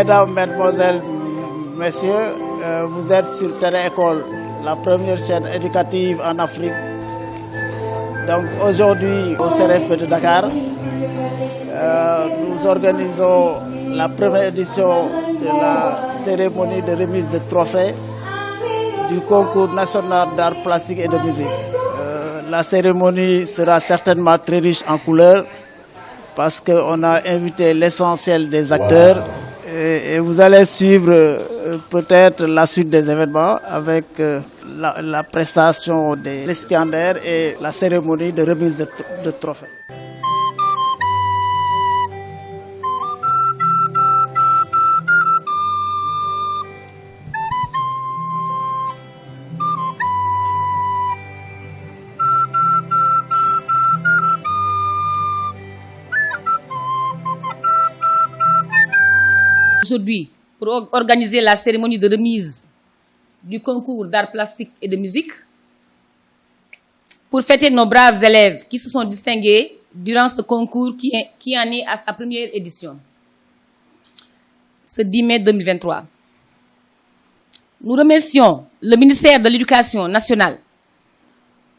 Mesdames, Mesdemoiselles, Messieurs, vous êtes sur Télé-École, la première chaîne éducative en Afrique. Donc aujourd'hui, au CRFP de Dakar, nous organisons la première édition de la cérémonie de remise de trophées du concours national d'art plastique et de musique. La cérémonie sera certainement très riche en couleurs parce qu'on a invité l'essentiel des acteurs et vous allez suivre peut-être la suite des événements avec la prestation des récipiendaires et la cérémonie de remise de trophées. Aujourd'hui, pour organiser la cérémonie de remise du concours d'art plastique et de musique, pour fêter nos braves élèves qui se sont distingués durant ce concours qui en est à sa première édition, ce 10 mai 2023. Nous remercions le ministère de l'Éducation nationale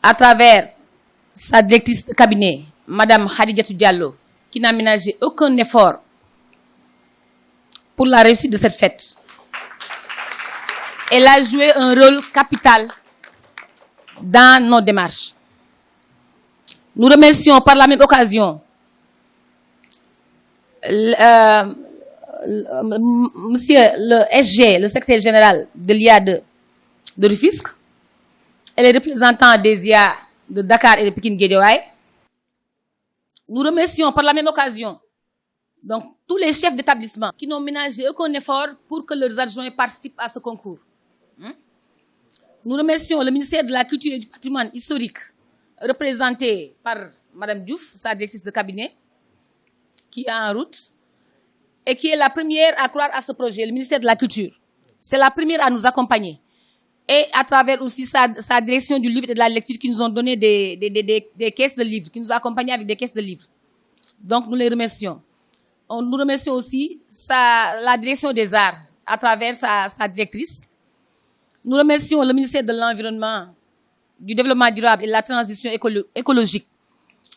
à travers sa directrice de cabinet, Madame Khadijatou Diallo, qui n'a ménagé aucun effort pour la réussite de cette fête. Elle a joué un rôle capital dans nos démarches. Nous remercions par la même occasion Monsieur le SG, le secrétaire général de l'IA de Rufisque, et les représentants des IA de Dakar et de Pikine-Guédiawaye. Nous remercions par la même occasion donc tous les chefs d'établissement qui n'ont ménagé aucun effort pour que leurs adjoints participent à ce concours. Nous remercions le ministère de la Culture et du Patrimoine historique, représenté par Madame Diouf, sa directrice de cabinet, qui est en route, et qui est la première à croire à ce projet, le ministère de la Culture. C'est la première à nous accompagner. Et à travers aussi sa direction du livre et de la lecture qui nous ont donné des caisses de livres, qui nous a accompagnés avec des caisses de livres. Donc nous les remercions. Nous remercions aussi la direction des arts à travers sa directrice. Nous remercions le ministère de l'Environnement, du Développement durable et de la transition écologique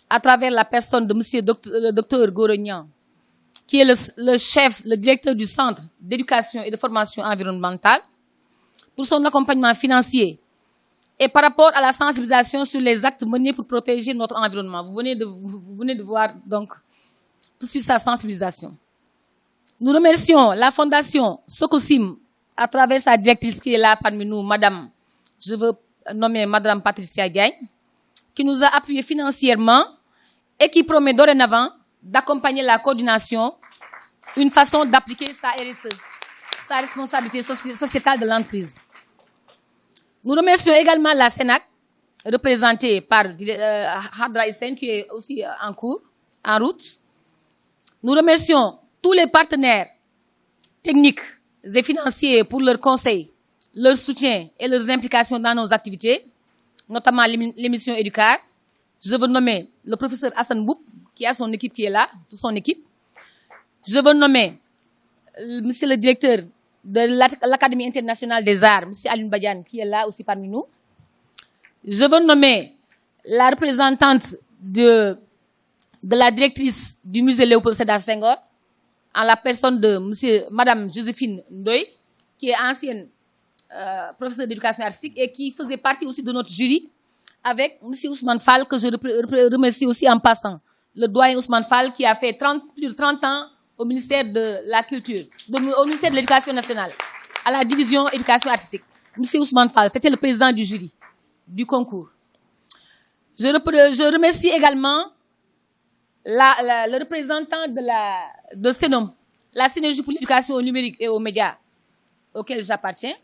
à travers la personne de monsieur le docteur Gorognan, qui est le chef, le directeur du Centre d'éducation et de formation environnementale, pour son accompagnement financier et par rapport à la sensibilisation sur les actes menés pour protéger notre environnement. Vous venez de voir donc tout de suite sa sensibilisation. Nous remercions la fondation Sokosim à travers sa directrice qui est là parmi nous, je veux nommer Madame Patricia Gagne, qui nous a appuyés financièrement et qui promet dorénavant d'accompagner la coordination, une façon d'appliquer sa RSE, sa responsabilité sociétale de l'entreprise. Nous remercions également la Sénac, représentée par Hadra Hissène, qui est aussi en route. Nous remercions tous les partenaires techniques et financiers pour leur conseil, leur soutien et leurs implications dans nos activités, notamment l'émission Éducar. Je veux nommer le professeur Hassan Boub, qui a son équipe qui est là, toute son équipe. Je veux nommer monsieur le directeur de l'Académie internationale des arts, monsieur Aline Badiane, qui est là aussi parmi nous. Je veux nommer la représentante de la directrice du musée Léopold Sédar Senghor, en la personne de Madame Joséphine Ndoye, qui est ancienne professeure d'éducation artistique et qui faisait partie aussi de notre jury, avec monsieur Ousmane Fall, que je remercie aussi en passant, le doyen Ousmane Fall, qui a fait plus de 30 ans au ministère de la Culture, au ministère de l'Éducation nationale, à la division éducation artistique. Monsieur Ousmane Fall, c'était le président du jury, du concours. Je remercie également le représentant de Sénom, la synergie pour l'éducation au numérique et aux médias, auquel j'appartiens,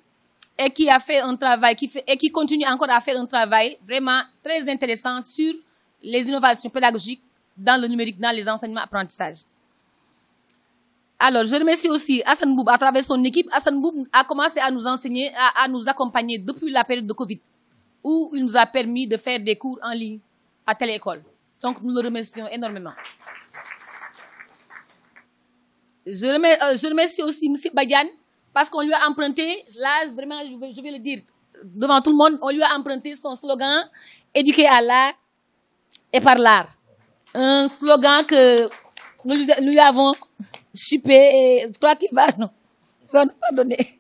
et qui a fait un travail, et qui continue encore à faire un travail vraiment très intéressant sur les innovations pédagogiques dans le numérique, dans les enseignements apprentissages. Alors, je remercie aussi Hassan Boub à travers son équipe. Hassan Boub a commencé à nous enseigner, à nous accompagner depuis la période de Covid, où il nous a permis de faire des cours en ligne à Télé-École. Donc, nous le remercions énormément. Je remercie aussi M. Badiane parce qu'on lui a emprunté, là vraiment je vais le dire devant tout le monde, on lui a emprunté son slogan « Éduquer à l'art et par l'art ». Un slogan que nous lui avons chipé et je crois qu'il va nous pardonner.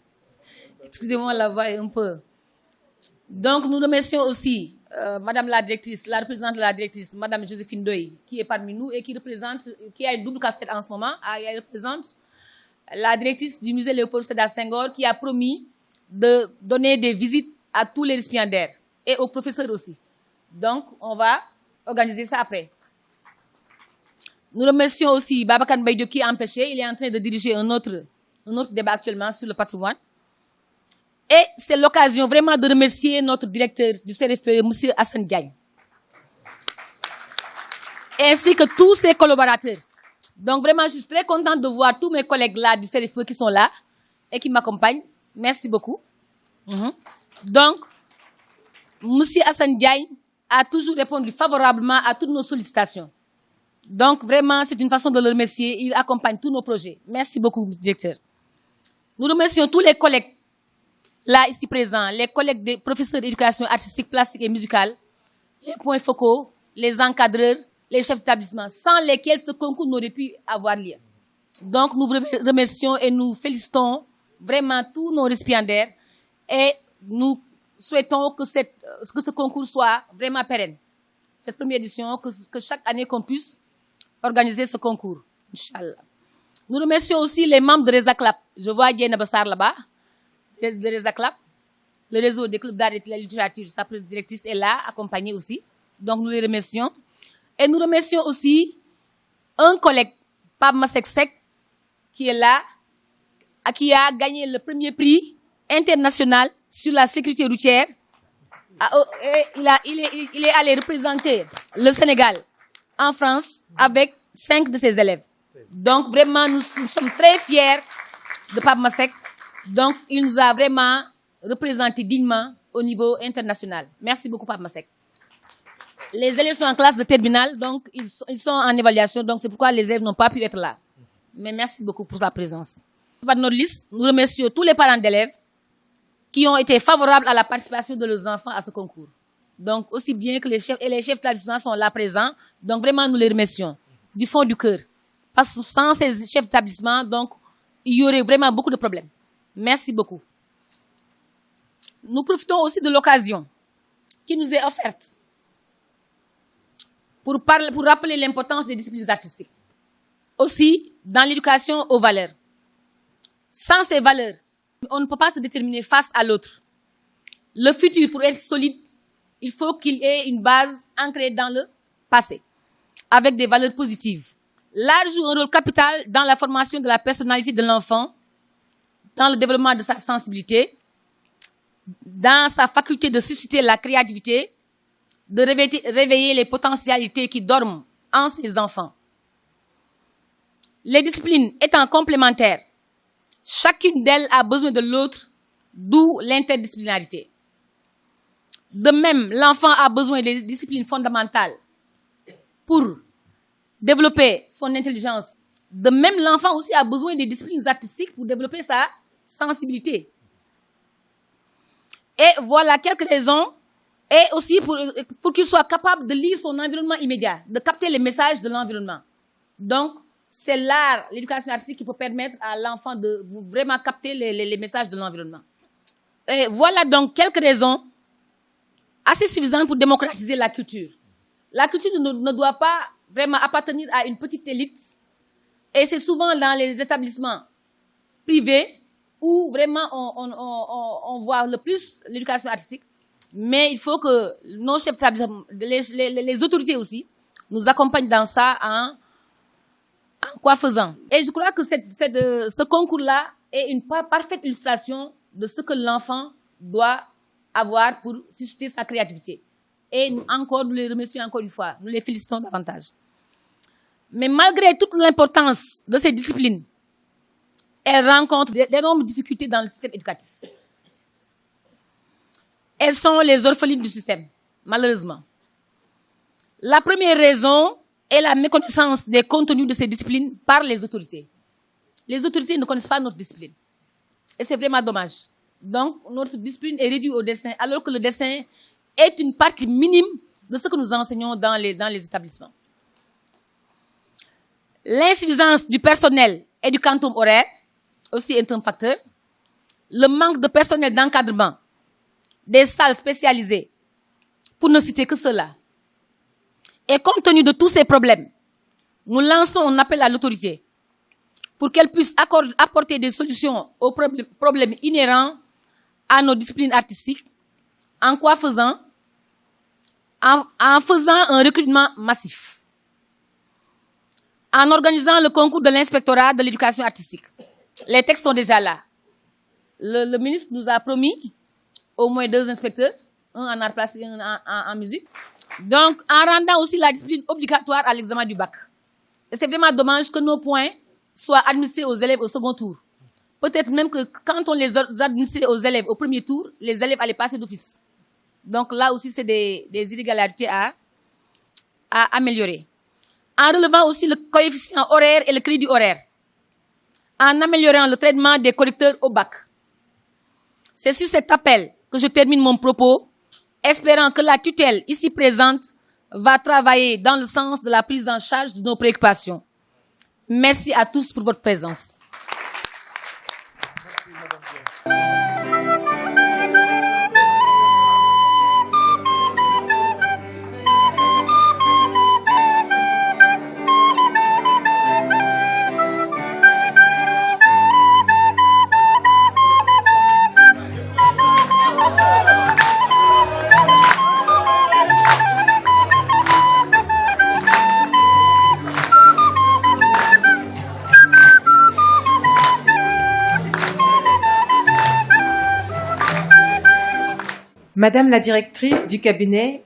Excusez-moi, la voix est un peu... Donc nous remercions aussi Madame la directrice, la représentante de la directrice, Madame Joséphine Doy, qui est parmi nous et qui a une double casquette en ce moment. Elle représente la directrice du musée Léopold Sédar Senghor, qui a promis de donner des visites à tous les récipiendaires et aux professeurs aussi. Donc, on va organiser ça après. Nous remercions aussi Babacar Mbaye Diop qui est empêché. Il est en train de diriger un autre débat actuellement sur le patrimoine. Et c'est l'occasion vraiment de remercier notre directeur du CRFPE, M. Hassan Diagne, ainsi que tous ses collaborateurs. Donc vraiment, je suis très contente de voir tous mes collègues là du CRFPE qui sont là et qui m'accompagnent. Merci beaucoup. Donc, M. Hassan Diagne a toujours répondu favorablement à toutes nos sollicitations. Donc vraiment, c'est une façon de le remercier. Il accompagne tous nos projets. Merci beaucoup, M. directeur. Nous remercions tous les collègues là, ici présents, les collègues des professeurs d'éducation artistique, plastique et musicale, les points focaux, les encadreurs, les chefs d'établissement, sans lesquels ce concours n'aurait pu avoir lieu. Donc, nous vous remercions et nous félicitons vraiment tous nos récipiendaires et nous souhaitons que ce concours soit vraiment pérenne. Cette première édition, que chaque année qu'on puisse organiser ce concours, Inch'Allah. Nous remercions aussi les membres de Rezaclap. Je vois Diana Bassar là-bas. De Rezaclap, le réseau des clubs d'art et de la littérature, sa directrice est là, accompagnée aussi. Donc nous les remercions. Et nous remercions aussi un collègue, Pape Masek Sek, qui est là, qui a gagné le premier prix international sur la sécurité routière. Et il est allé représenter le Sénégal en France avec 5 de ses élèves. Donc vraiment, nous sommes très fiers de Pape Masek. Donc, il nous a vraiment représenté dignement au niveau international. Merci beaucoup, Pape Masek. Les élèves sont en classe de terminale, donc ils sont en évaluation, donc c'est pourquoi les élèves n'ont pas pu être là. Mais merci beaucoup pour sa présence. Par notre liste, nous remercions tous les parents d'élèves qui ont été favorables à la participation de leurs enfants à ce concours. Donc, aussi bien que les chefs d'établissement sont là présents, donc vraiment nous les remercions du fond du cœur. Parce que sans ces chefs d'établissement, donc, il y aurait vraiment beaucoup de problèmes. Merci beaucoup. Nous profitons aussi de l'occasion qui nous est offerte pour rappeler l'importance des disciplines artistiques. Aussi, dans l'éducation aux valeurs. Sans ces valeurs, on ne peut pas se déterminer face à l'autre. Le futur, pour être solide, il faut qu'il ait une base ancrée dans le passé, avec des valeurs positives. L'art joue un rôle capital dans la formation de la personnalité de l'enfant, dans le développement de sa sensibilité, dans sa faculté de susciter la créativité, de réveiller les potentialités qui dorment en ses enfants. Les disciplines étant complémentaires, chacune d'elles a besoin de l'autre, d'où l'interdisciplinarité. De même, l'enfant a besoin des disciplines fondamentales pour développer son intelligence. De même, l'enfant aussi a besoin des disciplines artistiques pour développer sa sensibilité. Et voilà quelques raisons, et aussi pour qu'il soit capable de lire son environnement immédiat, de capter les messages de l'environnement. Donc, c'est l'art, l'éducation artistique qui peut permettre à l'enfant de vraiment capter les messages de l'environnement. Et voilà donc quelques raisons assez suffisantes pour démocratiser la culture. La culture ne doit pas vraiment appartenir à une petite élite, et c'est souvent dans les établissements privés où vraiment on voit le plus l'éducation artistique. Mais il faut que nos chefs d'établissement, les autorités aussi, nous accompagnent dans ça en quoi faisant. Et je crois que ce concours-là est une parfaite illustration de ce que l'enfant doit avoir pour susciter sa créativité. Et nous les remercions encore une fois, nous les félicitons davantage. Mais malgré toute l'importance de ces disciplines, elles rencontrent d'énormes difficultés dans le système éducatif. Elles sont les orphelines du système, malheureusement. La première raison est la méconnaissance des contenus de ces disciplines par les autorités. les autorités ne connaissent pas notre discipline. Et c'est vraiment dommage. Donc, notre discipline est réduite au dessin, alors que le dessin est une partie minime de ce que nous enseignons dans les établissements. L'insuffisance du personnel et du quantum horaire aussi est un facteur. Le manque de personnel d'encadrement, des salles spécialisées, pour ne citer que cela. Et compte tenu de tous ces problèmes, nous lançons un appel à l'autorité pour qu'elle puisse apporter des solutions aux problèmes inhérents à nos disciplines artistiques, en faisant un recrutement massif, en organisant le concours de l'inspectorat de l'éducation artistique. Les textes sont déjà là. Le ministre nous a promis au moins 2 inspecteurs, un en art plastique et un en musique. Donc, en rendant aussi la discipline obligatoire à l'examen du bac. Et c'est vraiment dommage que nos points soient administrés aux élèves au second tour. Peut-être même que quand on les administrait aux élèves au premier tour, les élèves allaient passer d'office. Donc là aussi, c'est des irrégularités à améliorer. En relevant aussi le coefficient horaire et le crédit horaire. En améliorant le traitement des correcteurs au bac. C'est sur cet appel que je termine mon propos, espérant que la tutelle ici présente va travailler dans le sens de la prise en charge de nos préoccupations. Merci à tous pour votre présence. Madame la directrice du cabinet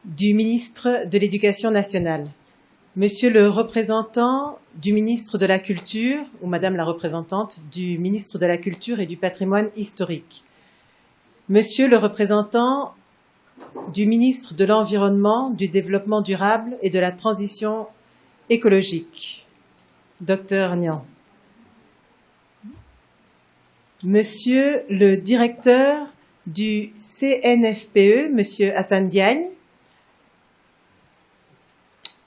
du ministre de l'Éducation nationale, Monsieur le représentant du ministre de la Culture, ou Madame la représentante du ministre de la Culture et du Patrimoine historique, Monsieur le représentant du ministre de l'Environnement, du Développement durable et de la Transition écologique, Docteur Niang, Monsieur le directeur du CNFPE, Monsieur Hassan Diagne,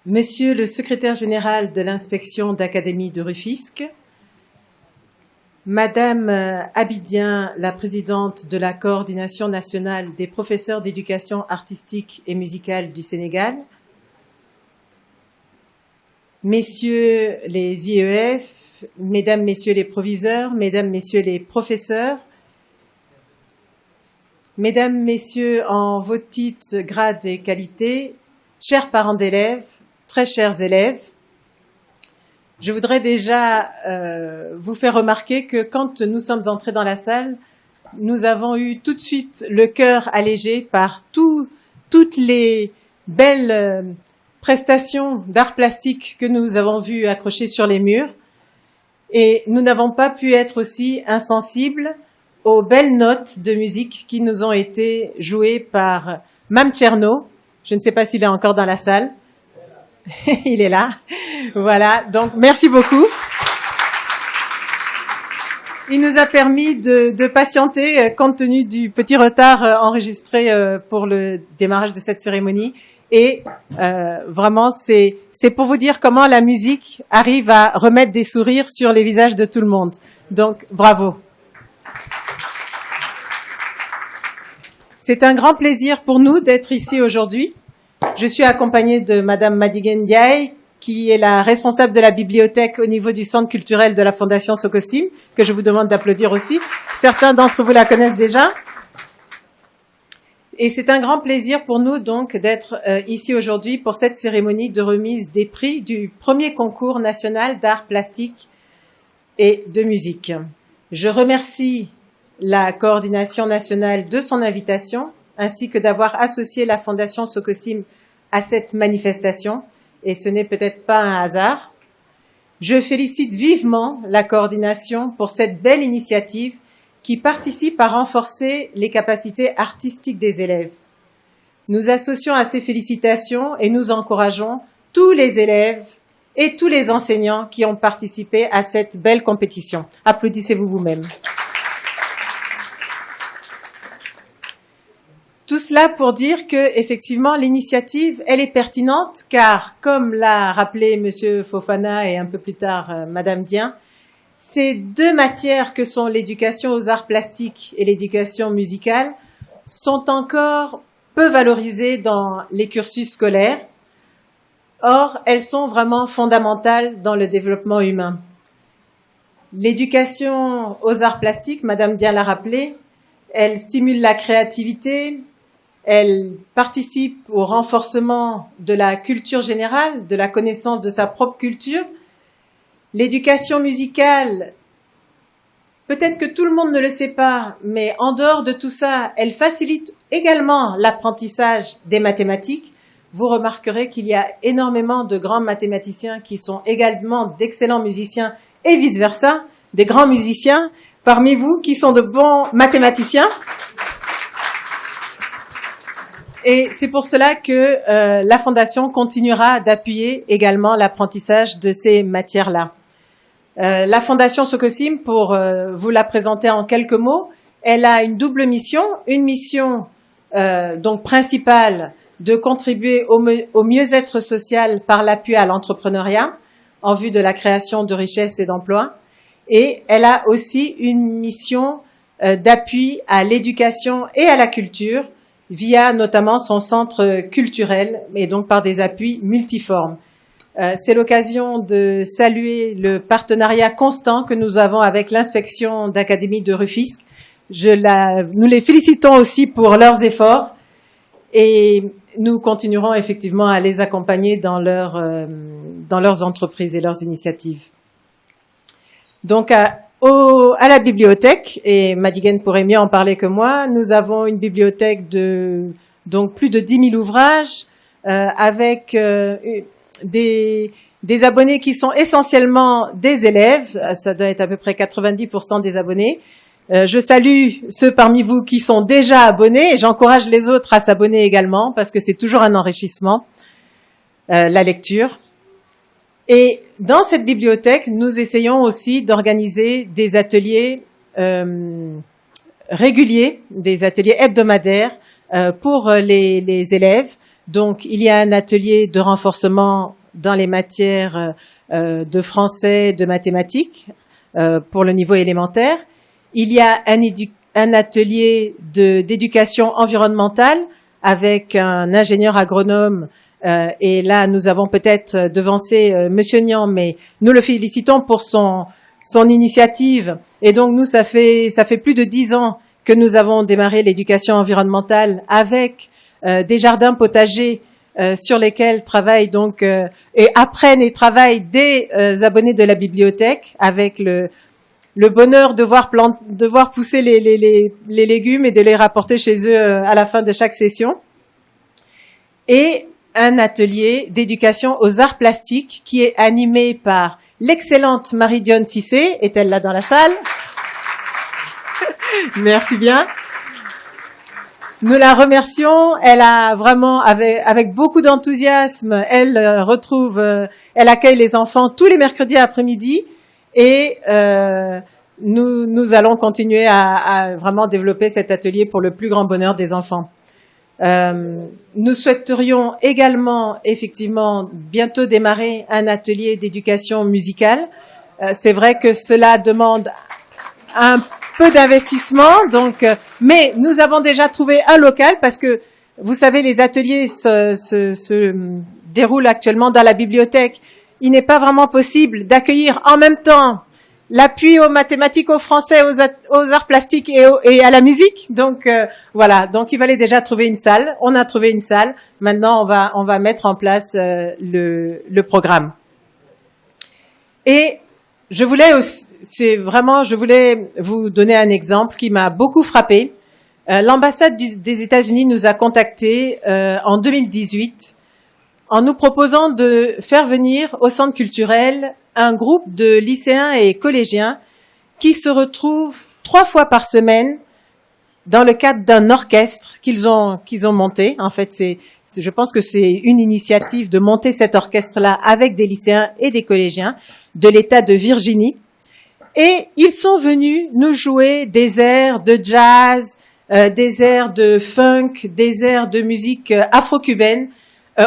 Monsieur le secrétaire général de l'inspection d'académie de Rufisque, Madame Abidien, la présidente de la coordination nationale des professeurs d'éducation artistique et musicale du Sénégal, Messieurs les IEF, Mesdames, Messieurs les proviseurs, Mesdames, Messieurs les professeurs, Mesdames, Messieurs, en vos titres, grades et qualités, chers parents d'élèves, très chers élèves, je voudrais déjà vous faire remarquer que quand nous sommes entrés dans la salle, nous avons eu tout de suite le cœur allégé par toutes les belles prestations d'art plastique que nous avons vues accrochées sur les murs. Et nous n'avons pas pu être aussi insensibles aux belles notes de musique qui nous ont été jouées par Mme Tcherno. Je ne sais pas s'il est encore dans la salle. Il est là. Voilà. Donc, merci beaucoup. Il nous a permis de patienter compte tenu du petit retard enregistré pour le démarrage de cette cérémonie. Et vraiment, c'est pour vous dire comment la musique arrive à remettre des sourires sur les visages de tout le monde. Donc, bravo. C'est un grand plaisir pour nous d'être ici aujourd'hui. Je suis accompagnée de Madame Madigen Ndiaye, qui est la responsable de la bibliothèque au niveau du centre culturel de la Fondation Sokosim, que je vous demande d'applaudir aussi. Certains d'entre vous la connaissent déjà. Et c'est un grand plaisir pour nous donc d'être ici aujourd'hui pour cette cérémonie de remise des prix du premier concours national d'art plastique et de musique. Je remercie la coordination nationale de son invitation, ainsi que d'avoir associé la Fondation Sokosim à cette manifestation, et ce n'est peut-être pas un hasard. Je félicite vivement la coordination pour cette belle initiative qui participe à renforcer les capacités artistiques des élèves. Nous associons à ces félicitations et nous encourageons tous les élèves et tous les enseignants qui ont participé à cette belle compétition. Applaudissez-vous vous-même. Tout cela pour dire que, effectivement, l'initiative, elle est pertinente, car, comme l'a rappelé Monsieur Fofana et un peu plus tard Madame Dien, ces deux matières que sont l'éducation aux arts plastiques et l'éducation musicale sont encore peu valorisées dans les cursus scolaires. Or, elles sont vraiment fondamentales dans le développement humain. L'éducation aux arts plastiques, Madame Dien l'a rappelé, elle stimule la créativité, elle participe au renforcement de la culture générale, de la connaissance de sa propre culture. L'éducation musicale, peut-être que tout le monde ne le sait pas, mais en dehors de tout ça, elle facilite également l'apprentissage des mathématiques. Vous remarquerez qu'il y a énormément de grands mathématiciens qui sont également d'excellents musiciens et vice-versa, des grands musiciens parmi vous qui sont de bons mathématiciens. Et c'est pour cela que la Fondation continuera d'appuyer également l'apprentissage de ces matières-là. La Fondation Sokosim, pour vous la présenter en quelques mots, elle a une double mission. Une mission donc principale de contribuer au mieux-être social par l'appui à l'entrepreneuriat en vue de la création de richesses et d'emplois. Et elle a aussi une mission d'appui à l'éducation et à la culture via notamment son centre culturel et donc par des appuis multiformes. C'est l'occasion de saluer le partenariat constant que nous avons avec l'inspection d'académie de Rufisque. Nous les félicitons aussi pour leurs efforts et nous continuerons effectivement à les accompagner dans leurs entreprises et leurs initiatives. Donc, à la bibliothèque, et Madigen pourrait mieux en parler que moi, nous avons une bibliothèque de donc plus de 10 000 ouvrages avec des abonnés qui sont essentiellement des élèves, ça doit être à peu près 90% des abonnés. Je salue ceux parmi vous qui sont déjà abonnés et j'encourage les autres à s'abonner également parce que c'est toujours un enrichissement, la lecture. Et dans cette bibliothèque, nous essayons aussi d'organiser des ateliers réguliers, des ateliers hebdomadaires pour les élèves. Donc, il y a un atelier de renforcement dans les matières de français, de mathématiques pour le niveau élémentaire. Il y a un atelier d'éducation environnementale avec un ingénieur agronome. Et là, nous avons peut-être devancé Monsieur Nian, mais nous le félicitons pour son initiative. Et donc, nous, ça fait plus de 10 ans que nous avons démarré l'éducation environnementale avec des jardins potagers sur lesquels travaillent donc et apprennent et travaillent des abonnés de la bibliothèque avec le bonheur de voir pousser les légumes et de les rapporter chez eux à la fin de chaque session. Et un atelier d'éducation aux arts plastiques qui est animé par l'excellente Marie-Dionne Cissé. Est-elle là dans la salle? Merci bien. Nous la remercions. Elle a vraiment, avec beaucoup d'enthousiasme, elle accueille les enfants tous les mercredis après-midi et nous allons continuer à vraiment développer cet atelier pour le plus grand bonheur des enfants. Nous souhaiterions également, effectivement, bientôt démarrer un atelier d'éducation musicale. C'est vrai que cela demande un peu d'investissement, donc, mais nous avons déjà trouvé un local parce que, vous savez, les ateliers se déroulent actuellement dans la bibliothèque. Il n'est pas vraiment possible d'accueillir en même temps l'appui aux mathématiques, aux français, aux arts plastiques et à la musique. Donc voilà, donc il fallait déjà trouver une salle. On a trouvé une salle. Maintenant, on va mettre en place le programme. Et je voulais vous donner un exemple qui m'a beaucoup frappé. L'ambassade des États-Unis nous a contactés en 2018 en nous proposant de faire venir au centre culturel un groupe de lycéens et collégiens qui se retrouvent 3 fois par semaine dans le cadre d'un orchestre qu'ils ont monté. En fait, je pense que c'est une initiative de monter cet orchestre-là avec des lycéens et des collégiens de l'État de Virginie. Et ils sont venus nous jouer des airs de jazz, des airs de funk, des airs de musique afro-cubaine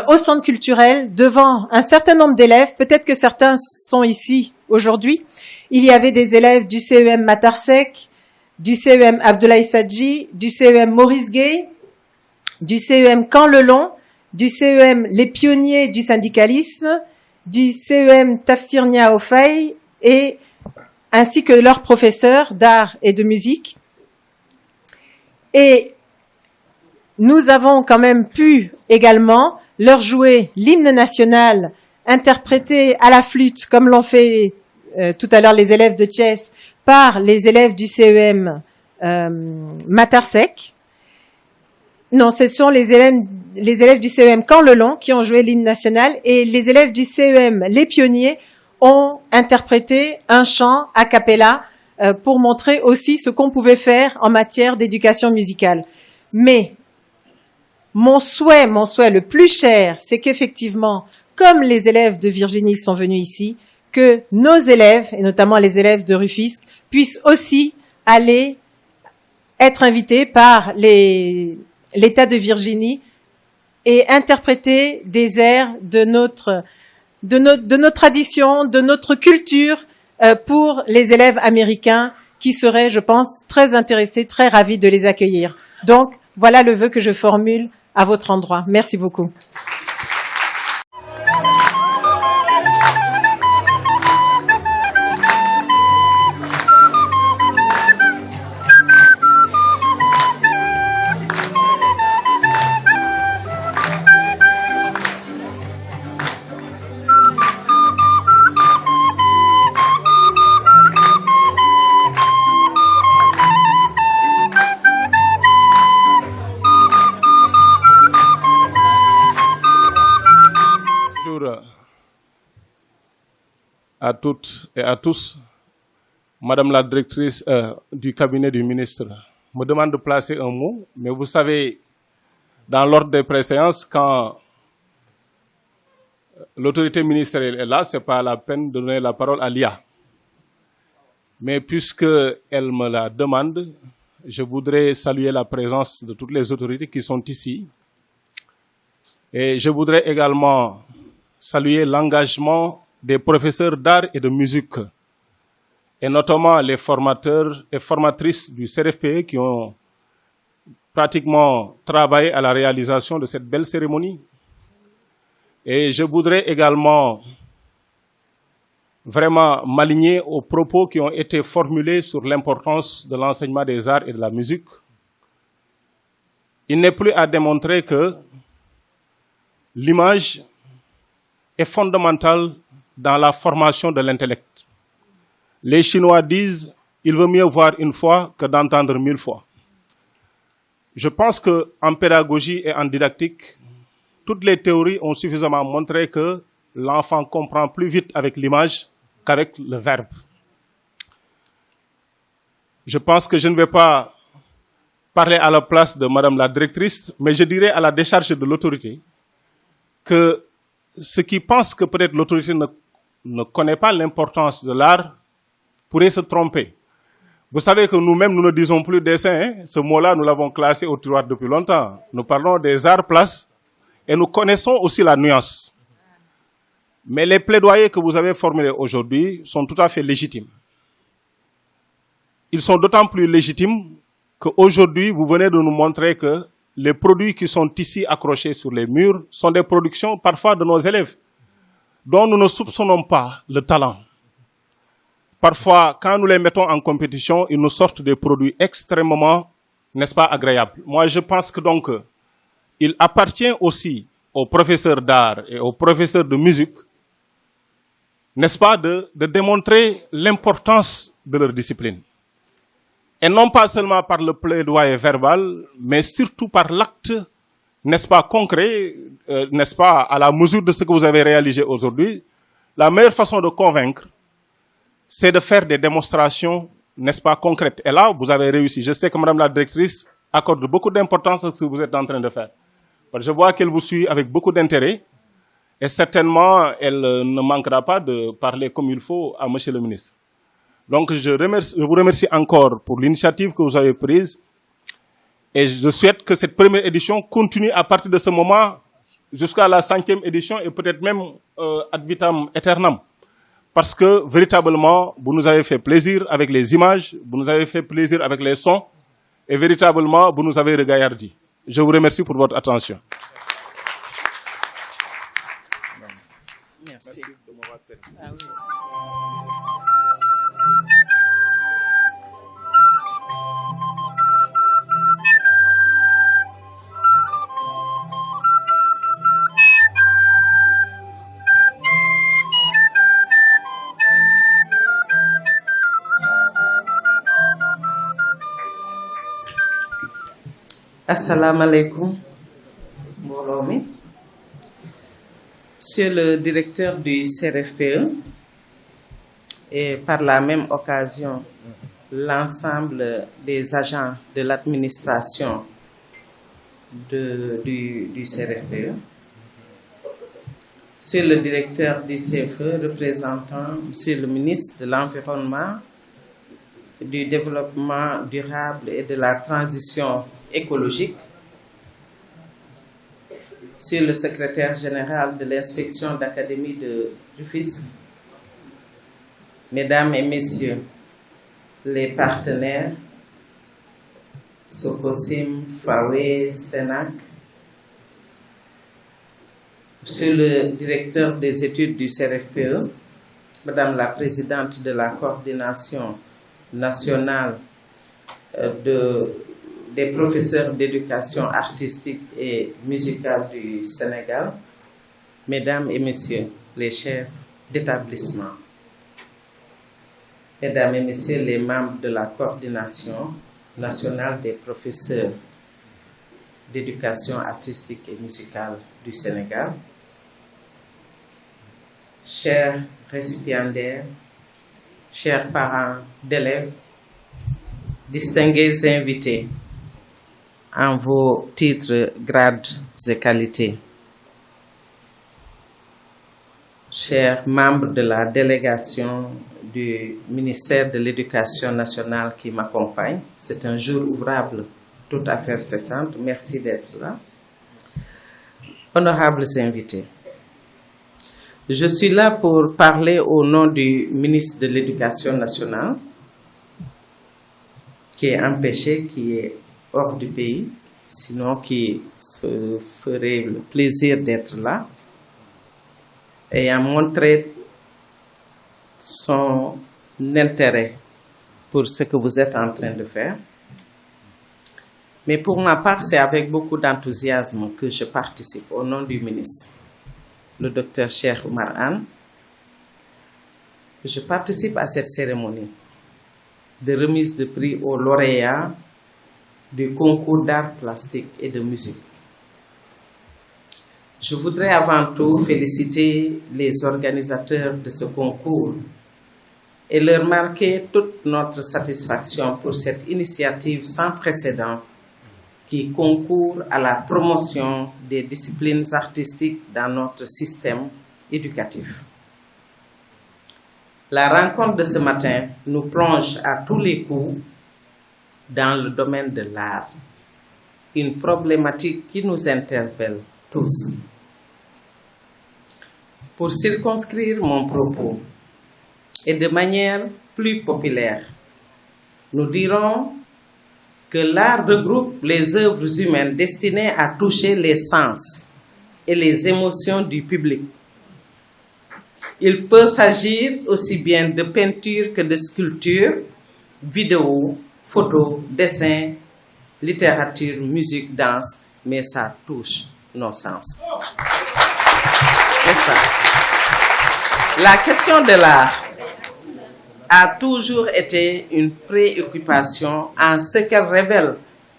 au centre culturel devant un certain nombre d'élèves. Peut-être que certains sont ici aujourd'hui. Il y avait des élèves du CEM Matarsec, du CEM Abdoulaye Sadji, du CEM Maurice Gay, du CEM Camp-le-Long, du CEM Les Pionniers du syndicalisme, du CEM Tafsir Nia Ofaï, et ainsi que leurs professeurs d'art et de musique. Et nous avons quand même pu également leur jouer l'hymne national interprété à la flûte, comme l'ont fait tout à l'heure les élèves de Thiès, par les élèves du CEM Matarsec. Non, ce sont les élèves du CEM Camp-le-Long qui ont joué l'hymne national, et les élèves du CEM Les Pionniers ont interprété un chant a cappella pour montrer aussi ce qu'on pouvait faire en matière d'éducation musicale. Mais mon souhait le plus cher, c'est qu'effectivement, comme les élèves de Virginie sont venus ici, que nos élèves, et notamment les élèves de Rufisque, puissent aussi aller être invités par l'État de Virginie et interpréter des airs de notre tradition, de notre culture pour les élèves américains qui seraient, je pense, très intéressés, très ravis de les accueillir. Donc, voilà le vœu que je formule à votre endroit. Merci beaucoup. À toutes et à tous, Madame la directrice du cabinet du ministre me demande de placer un mot, mais vous savez, dans l'ordre des préséances, quand l'autorité ministérielle est là, ce n'est pas la peine de donner la parole à l'IA. Mais puisqu'elle me la demande, je voudrais saluer la présence de toutes les autorités qui sont ici. Et je voudrais également saluer l'engagement des professeurs d'art et de musique, et notamment les formateurs et formatrices du CRFPE qui ont pratiquement travaillé à la réalisation de cette belle cérémonie. Et je voudrais également vraiment m'aligner aux propos qui ont été formulés sur l'importance de l'enseignement des arts et de la musique. Il n'est plus à démontrer que l'image est fondamentale dans la formation de l'intellect. Les Chinois disent « il vaut mieux voir une fois que d'entendre 1000 fois ». Je pense qu'en pédagogie et en didactique, toutes les théories ont suffisamment montré que l'enfant comprend plus vite avec l'image qu'avec le verbe. Je pense que je ne vais pas parler à la place de Madame la directrice, mais je dirais à la décharge de l'autorité que ceux qui pensent que peut-être l'autorité ne connaît pas l'importance de l'art pourraient se tromper. Vous savez que nous-mêmes, nous ne disons plus dessin. Hein? Ce mot-là, nous l'avons classé au tiroir depuis longtemps. Nous parlons des arts places et nous connaissons aussi la nuance. Mais les plaidoyers que vous avez formulés aujourd'hui sont tout à fait légitimes. Ils sont d'autant plus légitimes qu'aujourd'hui, vous venez de nous montrer que les produits qui sont ici accrochés sur les murs sont des productions parfois de nos élèves, dont nous ne soupçonnons pas le talent. Parfois, quand nous les mettons en compétition, ils nous sortent des produits extrêmement, n'est-ce pas, agréables. Moi, je pense que donc, il appartient aussi aux professeurs d'art et aux professeurs de musique, n'est-ce pas, de démontrer l'importance de leur discipline. Et non pas seulement par le plaidoyer verbal, mais surtout par l'acte, n'est-ce pas, concret, n'est-ce pas, à la mesure de ce que vous avez réalisé aujourd'hui. La meilleure façon de convaincre, c'est de faire des démonstrations n'est-ce pas, concrète. Et là, vous avez réussi. Je sais que Madame la directrice accorde beaucoup d'importance à ce que vous êtes en train de faire. Parce que je vois qu'elle vous suit avec beaucoup d'intérêt. Et certainement, elle ne manquera pas de parler comme il faut à Monsieur le ministre. Donc, je vous remercie encore pour l'initiative que vous avez prise. Et je souhaite que cette première édition continue à partir de ce moment jusqu'à la 5e édition et peut-être même ad vitam aeternam. Parce que, véritablement, vous nous avez fait plaisir avec les images, vous nous avez fait plaisir avec les sons, et véritablement, vous nous avez regaillardi. Je vous remercie pour votre attention. Merci. Ah oui. Assalamu alaikum, mbooloo mi. Monsieur le directeur du CRFPE et par la même occasion l'ensemble des agents de l'administration du CRFPE, Monsieur le directeur du CFE, représentant Monsieur le ministre de l'Environnement, du Développement durable et de la transition écologique, Monsieur le secrétaire général de l'inspection d'académie de Rufisque, Mesdames et Messieurs les partenaires, Socosim, FAWE, SENAC, Monsieur le directeur des études du CRFPE, Madame la présidente de la coordination nationale des professeurs d'éducation artistique et musicale du Sénégal, Mesdames et Messieurs les chefs d'établissement, Mesdames et Messieurs les membres de la coordination nationale des professeurs d'éducation artistique et musicale du Sénégal, chers récipiendaires, chers parents d'élèves, distingués invités en vos titres, grades et qualités, chers membres de la délégation du ministère de l'Éducation nationale qui m'accompagne, c'est un jour ouvrable, toute affaire cessante, merci d'être là. Honorables invités, je suis là pour parler au nom du ministre de l'Éducation nationale, qui est empêché, qui est hors du pays, sinon qui se ferait le plaisir d'être là, et a montré son intérêt pour ce que vous êtes en train de faire. Mais pour ma part, c'est avec beaucoup d'enthousiasme que je participe au nom du ministre, le docteur Cheikh Oumar Anne. Je participe à cette cérémonie de remise de prix aux lauréats du concours d'art plastique et de musique. Je voudrais avant tout féliciter les organisateurs de ce concours et leur marquer toute notre satisfaction pour cette initiative sans précédent qui concourt à la promotion des disciplines artistiques dans notre système éducatif. La rencontre de ce matin nous plonge à tous les coups dans le domaine de l'art, une problématique qui nous interpelle tous. Pour circonscrire mon propos et de manière plus populaire, nous dirons que l'art regroupe les œuvres humaines destinées à toucher les sens et les émotions du public. Il peut s'agir aussi bien de peinture que de sculpture, vidéo, photos, dessins, littérature, musique, danse, mais ça touche nos sens. N'est-ce pas? La question de l'art a toujours été une préoccupation en ce qu'elle révèle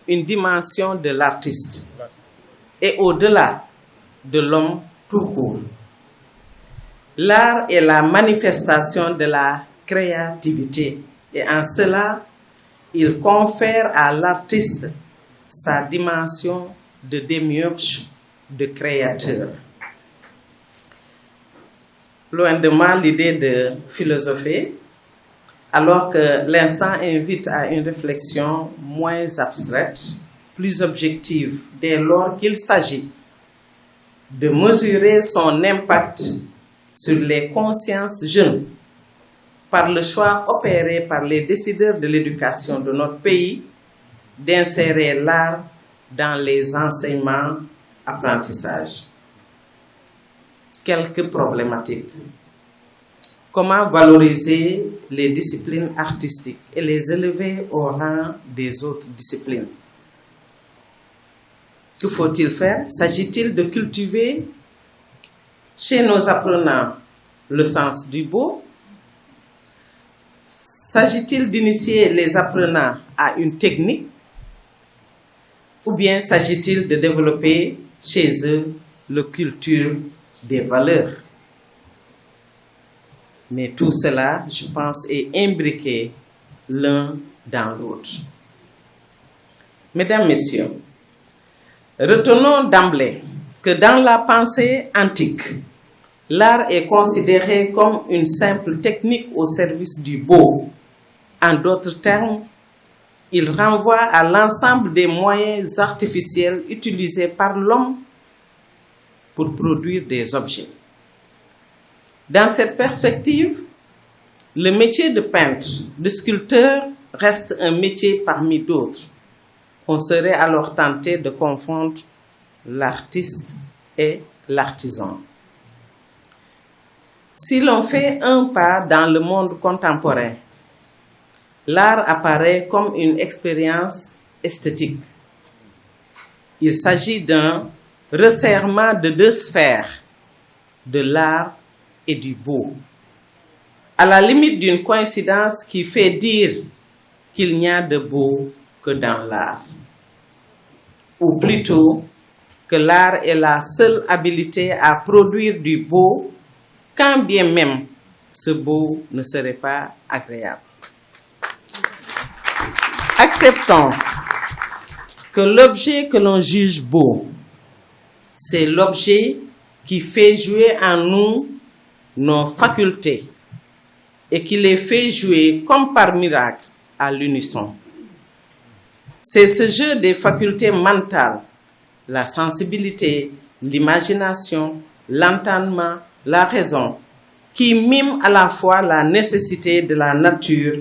une dimension de l'artiste et au-delà de l'homme tout court. L'art est la manifestation de la créativité Et en cela, il confère à l'artiste sa dimension de démiurge, de créateur. Loin de moi l'idée de philosopher, alors que l'instant invite à une réflexion moins abstraite, plus objective, dès lors qu'il s'agit de mesurer son impact sur les consciences jeunes par le choix opéré par les décideurs de l'éducation de notre pays d'insérer l'art dans les enseignements apprentissages. Quelques problématiques. Comment valoriser les disciplines artistiques et les élever au rang des autres disciplines? Que faut-il faire? S'agit-il de cultiver chez nos apprenants le sens du beau? S'agit-il d'initier les apprenants à une technique? Ou bien s'agit-il de développer chez eux la culture des valeurs? Mais tout cela, je pense, est imbriqué l'un dans l'autre. Mesdames, Messieurs, retenons d'emblée que dans la pensée antique, l'art est considéré comme une simple technique au service du beau. En d'autres termes, il renvoie à l'ensemble des moyens artificiels utilisés par l'homme pour produire des objets. Dans cette perspective, le métier de peintre, de sculpteur reste un métier parmi d'autres. On serait alors tenté de confondre l'artiste et l'artisan. Si l'on fait un pas dans le monde contemporain, l'art apparaît comme une expérience esthétique. Il s'agit d'un resserrement de deux sphères, de l'art et du beau, à la limite d'une coïncidence qui fait dire qu'il n'y a de beau que dans l'art, ou plutôt que l'art est la seule habilité à produire du beau, quand bien même ce beau ne serait pas agréable. Acceptons que l'objet que l'on juge beau, c'est l'objet qui fait jouer en nous nos facultés et qui les fait jouer comme par miracle à l'unisson. C'est ce jeu des facultés mentales, la sensibilité, l'imagination, l'entendement, la raison, qui mime à la fois la nécessité de la nature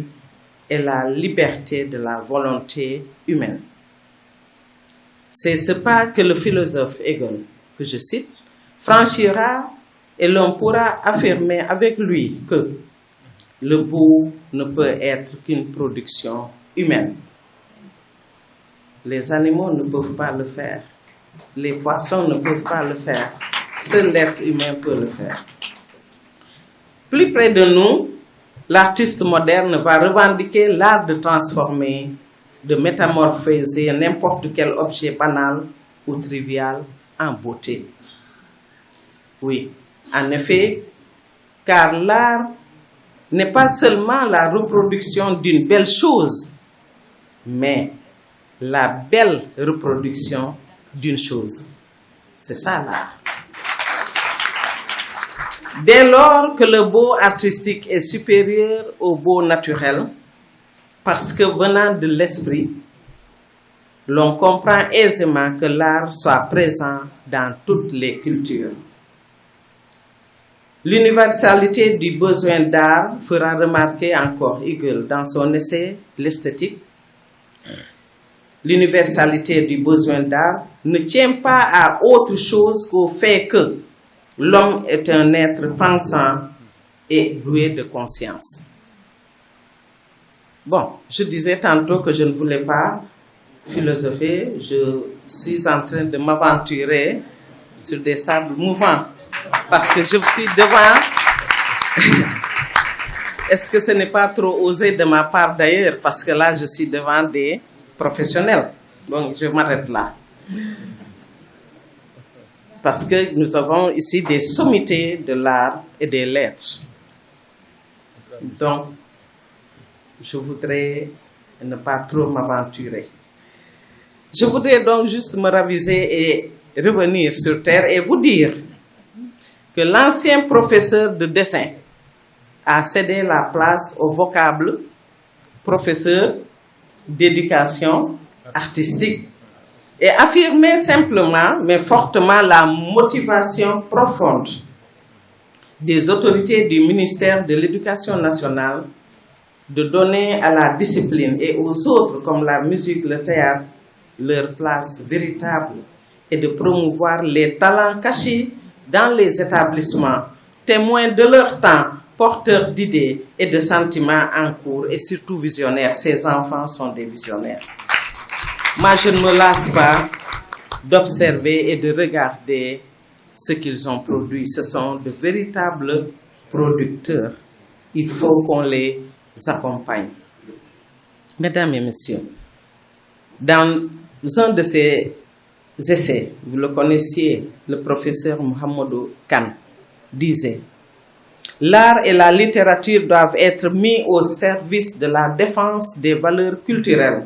et la liberté de la volonté humaine. C'est ce pas que le philosophe Hegel, que je cite, franchira et l'on pourra affirmer avec lui que le beau ne peut être qu'une production humaine. Les animaux ne peuvent pas le faire. Les poissons ne peuvent pas le faire. Seul l'être humain peut le faire. Plus près de nous, l'artiste moderne va revendiquer l'art de transformer, de métamorphoser n'importe quel objet banal ou trivial en beauté. Oui, en effet, car l'art n'est pas seulement la reproduction d'une belle chose, mais la belle reproduction d'une chose. C'est ça l'art. Dès lors que le beau artistique est supérieur au beau naturel, parce que venant de l'esprit, l'on comprend aisément que l'art soit présent dans toutes les cultures. L'universalité du besoin d'art fera remarquer encore Hegel dans son essai « L'esthétique ». L'universalité du besoin d'art ne tient pas à autre chose qu'au fait que l'homme est un être pensant et doué de conscience. Bon, je disais tantôt que je ne voulais pas philosopher, je suis en train de m'aventurer sur des sables mouvants parce que je suis devant. Est-ce que ce n'est pas trop osé de ma part d'ailleurs, parce que là je suis devant des professionnels. Donc je m'arrête là. Parce que nous avons ici des sommités de l'art et des lettres. Donc, je voudrais ne pas trop m'aventurer. Je voudrais donc juste me raviser et revenir sur terre et vous dire que l'ancien professeur de dessin a cédé la place au vocable professeur d'éducation artistique et affirmé simplement mais fortement la motivation profonde des autorités du ministère de l'Éducation nationale de donner à la discipline et aux autres comme la musique, le théâtre, leur place véritable et de promouvoir les talents cachés dans les établissements, témoins de leur temps, porteurs d'idées et de sentiments en cours et surtout visionnaires. Ces enfants sont des visionnaires. Moi, je ne me lasse pas d'observer et de regarder ce qu'ils ont produit. Ce sont de véritables producteurs. Il faut qu'on les accompagne. Mesdames et messieurs, dans un de ces essais, vous le connaissiez, le professeur Mohamedou Kane disait: l'art et la littérature doivent être mis au service de la défense des valeurs culturelles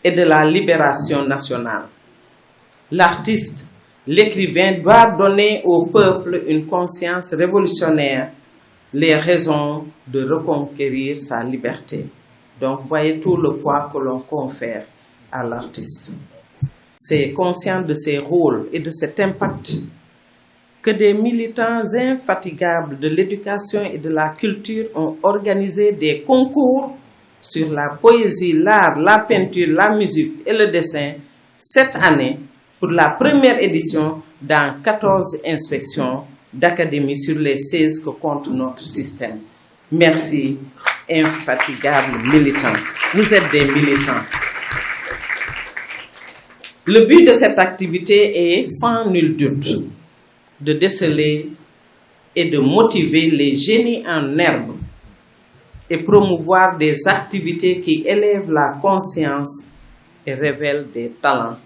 et de la libération nationale. L'artiste, l'écrivain doit donner au peuple une conscience révolutionnaire, les raisons de reconquérir sa liberté. Donc, voyez tout le poids que l'on confère à l'artiste. C'est conscient de ses rôles et de cet impact que des militants infatigables de l'éducation et de la culture ont organisé des concours sur la poésie, l'art, la peinture, la musique et le dessin cette année pour la première édition dans 14 inspections d'académie sur les 16 que compte notre système. Merci, infatigables militants. Vous êtes des militants. Le but de cette activité est, sans nul doute, de déceler et de motiver les génies en herbe et promouvoir des activités qui élèvent la conscience et révèlent des talents.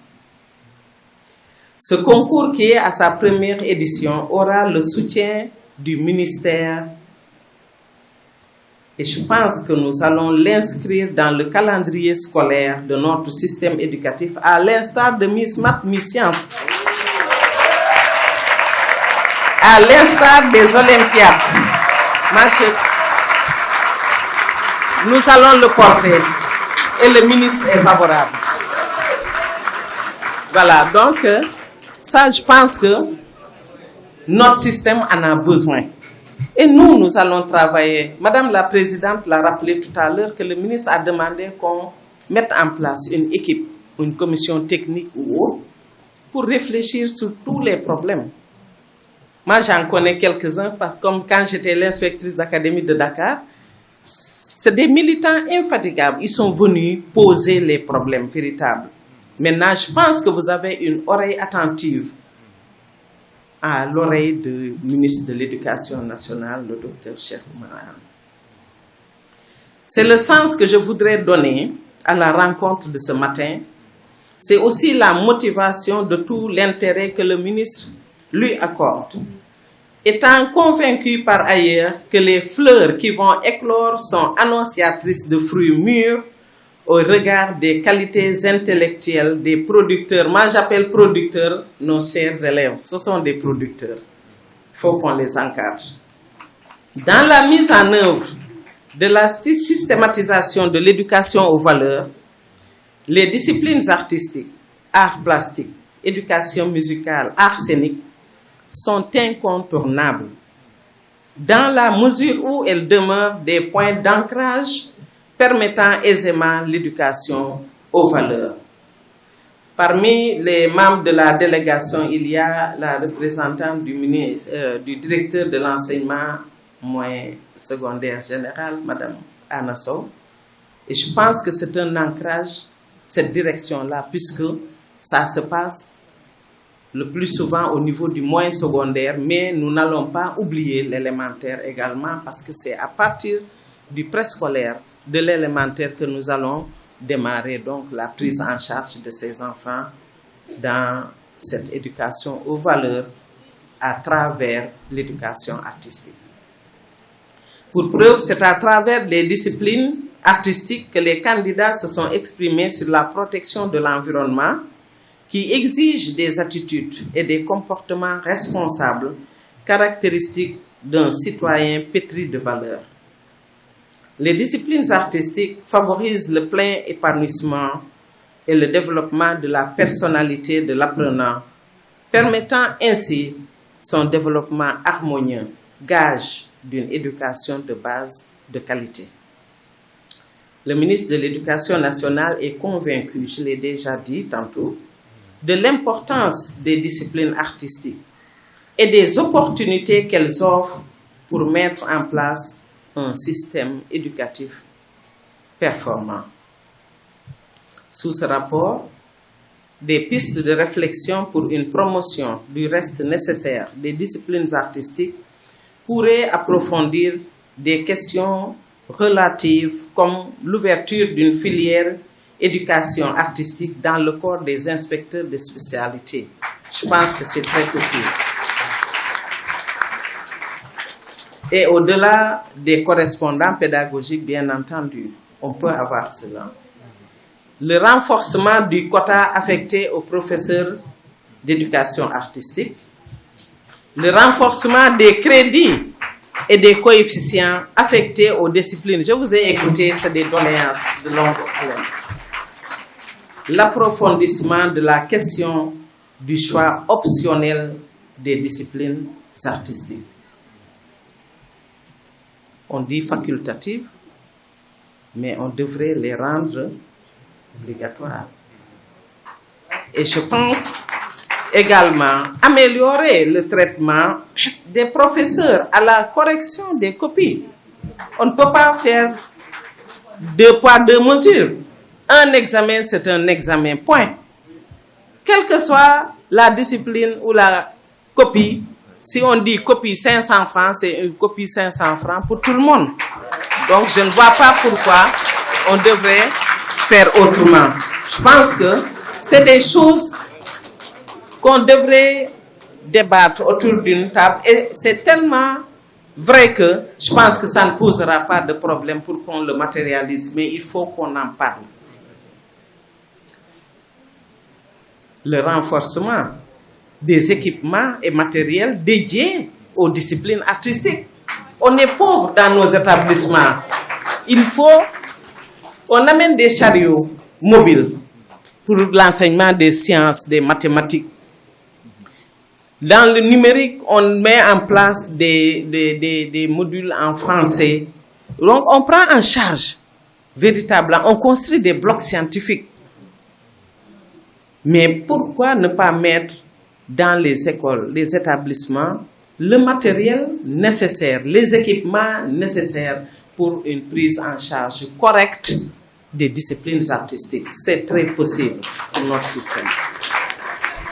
Ce concours, qui est à sa première édition, aura le soutien du ministère et je pense que nous allons l'inscrire dans le calendrier scolaire de notre système éducatif à l'instar de Miss Math, Miss Science, à l'instar des Olympiades. Nous allons le porter et le ministre est favorable. Voilà, donc ça, je pense que notre système en a besoin. Et nous allons travailler. Madame la Présidente l'a rappelé tout à l'heure que le ministre a demandé qu'on mette en place une équipe, une commission technique ou autre, pour réfléchir sur tous les problèmes. Moi, j'en connais quelques-uns, comme quand j'étais l'inspectrice d'académie de Dakar. C'est des militants infatigables. Ils sont venus poser les problèmes véritables. Maintenant, je pense que vous avez une oreille attentive à l'oreille du ministre de l'Éducation nationale, le docteur Cheikh Oumar. C'est le sens que je voudrais donner à la rencontre de ce matin. C'est aussi la motivation de tout l'intérêt que le ministre lui accorde. Étant convaincu par ailleurs que les fleurs qui vont éclore sont annonciatrices de fruits mûrs au regard des qualités intellectuelles des producteurs. Moi, j'appelle producteurs nos chers élèves. Ce sont des producteurs. Il faut qu'on les encadre. Dans la mise en œuvre de la systématisation de l'éducation aux valeurs, les disciplines artistiques, arts plastiques, éducation musicale, art scénique, sont incontournables dans la mesure où elles demeurent des points d'ancrage permettant aisément l'éducation aux valeurs. Parmi les membres de la délégation, il y a la représentante du directeur de l'enseignement moyen secondaire général, Madame Anna Sow. Et je pense que c'est un ancrage, cette direction-là, puisque ça se passe le plus souvent au niveau du moyen secondaire, mais nous n'allons pas oublier l'élémentaire également, parce que c'est à partir du préscolaire, de l'élémentaire, que nous allons démarrer donc la prise en charge de ces enfants dans cette éducation aux valeurs à travers l'éducation artistique. Pour preuve, c'est à travers les disciplines artistique que les candidats se sont exprimés sur la protection de l'environnement qui exige des attitudes et des comportements responsables caractéristiques d'un citoyen pétri de valeurs. Les disciplines artistiques favorisent le plein épanouissement et le développement de la personnalité de l'apprenant, permettant ainsi son développement harmonieux, gage d'une éducation de base de qualité. Le ministre de l'Éducation nationale est convaincu, je l'ai déjà dit tantôt, de l'importance des disciplines artistiques et des opportunités qu'elles offrent pour mettre en place un système éducatif performant. Sous ce rapport, des pistes de réflexion pour une promotion du reste nécessaire des disciplines artistiques pourraient approfondir des questions relatives comme l'ouverture d'une filière éducation artistique dans le corps des inspecteurs de spécialité. Je pense que c'est très possible. Et au-delà des correspondants pédagogiques, bien entendu, on peut avoir cela. Le renforcement du quota affecté aux professeurs d'éducation artistique, le renforcement des crédits et des coefficients affectés aux disciplines. Je vous ai écouté, c'est des doléances de longue haleine. L'approfondissement de la question du choix optionnel des disciplines artistiques. On dit facultative, mais on devrait les rendre obligatoires. Et je pense également améliorer le traitement des professeurs à la correction des copies. On ne peut pas faire deux poids, deux mesures. Un examen, c'est un examen, point. Quelle que soit la discipline ou la copie, si on dit copie 500 francs, c'est une copie 500 francs pour tout le monde. Donc, je ne vois pas pourquoi on devrait faire autrement. Je pense que c'est des choses qu'on devrait débattre autour d'une table. Et c'est tellement vrai que je pense que ça ne posera pas de problème pour qu'on le matérialise, mais il faut qu'on en parle. Le renforcement des équipements et matériels dédiés aux disciplines artistiques. On est pauvre dans nos établissements. Il faut, on amène des chariots mobiles pour l'enseignement des sciences, des mathématiques. Dans le numérique, on met en place des modules en français. Donc, on prend en charge véritablement, on construit des blocs scientifiques. Mais pourquoi ne pas mettre dans les écoles, les établissements, le matériel nécessaire, les équipements nécessaires pour une prise en charge correcte des disciplines artistiques? C'est très possible pour notre système.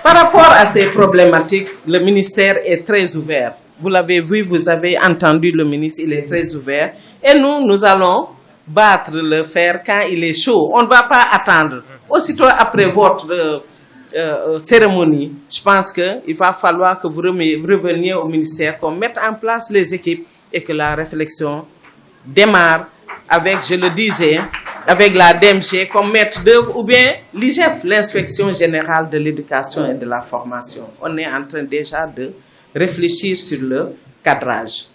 Par rapport à ces problématiques, le ministère est très ouvert. Vous l'avez vu, vous avez entendu le ministre, il est très ouvert. Et nous allons battre le fer quand il est chaud. On ne va pas attendre. Aussitôt après votre cérémonie, je pense qu'il va falloir que vous reveniez au ministère, qu'on mette en place les équipes et que la réflexion démarre avec, je le disais, avec la DMG comme maître d'œuvre ou bien l'IGEF, l'Inspection générale de l'éducation et de la formation. On est en train déjà de réfléchir sur le cadrage.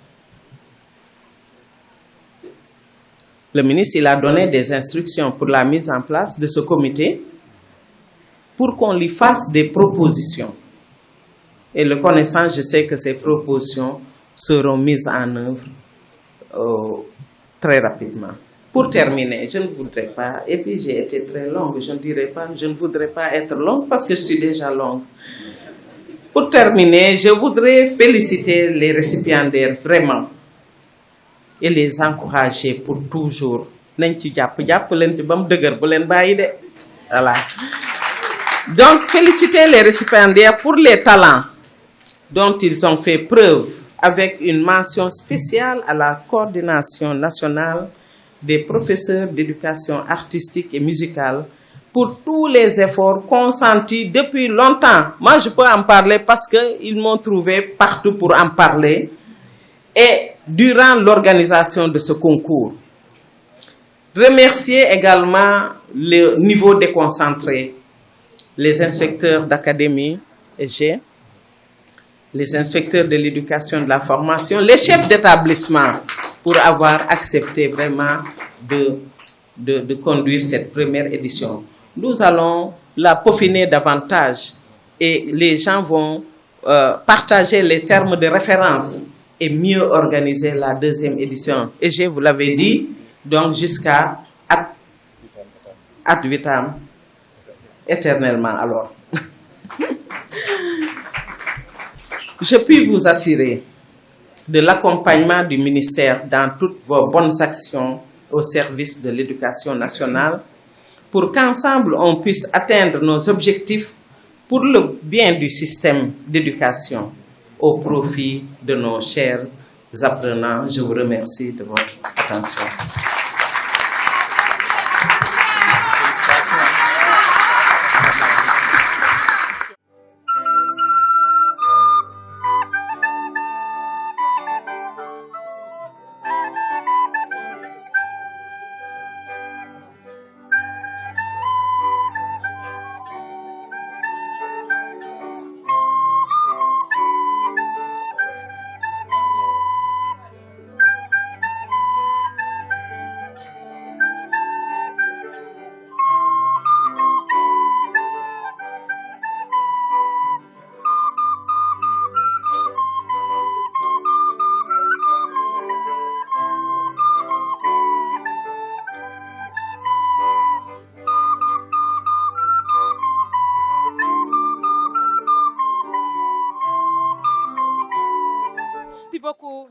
Le ministre, il a donné des instructions pour la mise en place de ce comité pour qu'on lui fasse des propositions. Et le connaissant, je sais que ces propositions seront mises en œuvre très rapidement. Pour terminer, je ne voudrais pas, et puis j'ai été très longue, je ne voudrais pas être longue parce que je suis déjà longue. Pour terminer, je voudrais féliciter les récipiendaires vraiment et les encourager pour toujours. Voilà. Donc, féliciter les récipiendaires pour les talents dont ils ont fait preuve avec une mention spéciale à la coordination nationale des professeurs d'éducation artistique et musicale pour tous les efforts consentis depuis longtemps. Moi, je peux en parler parce qu'ils m'ont trouvé partout pour en parler. Et durant l'organisation de ce concours, Remercier également le niveau déconcentré, les inspecteurs d'académie EG, les inspecteurs de l'éducation et de la formation, les chefs d'établissement pour avoir accepté vraiment de conduire cette première édition. Nous allons la peaufiner davantage et les gens vont partager les termes de référence et mieux organiser la deuxième édition. Et je vous l'avais dit, donc jusqu'à ad vitam éternellement alors. Je puis vous assurer de l'accompagnement du ministère dans toutes vos bonnes actions au service de l'éducation nationale pour qu'ensemble on puisse atteindre nos objectifs pour le bien du système d'éducation au profit de nos chers apprenants. Je vous remercie de votre attention.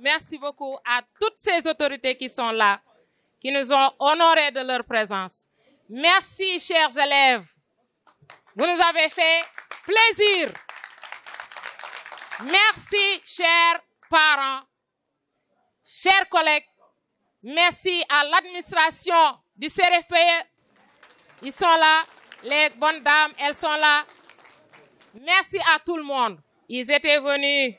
Merci beaucoup à toutes ces autorités qui sont là, qui nous ont honorés de leur présence. Merci, chers élèves. Vous nous avez fait plaisir. Merci, chers parents, chers collègues. Merci à l'administration du CRFPE. Ils sont là. Les bonnes dames, elles sont là. Merci à tout le monde. Ils étaient venus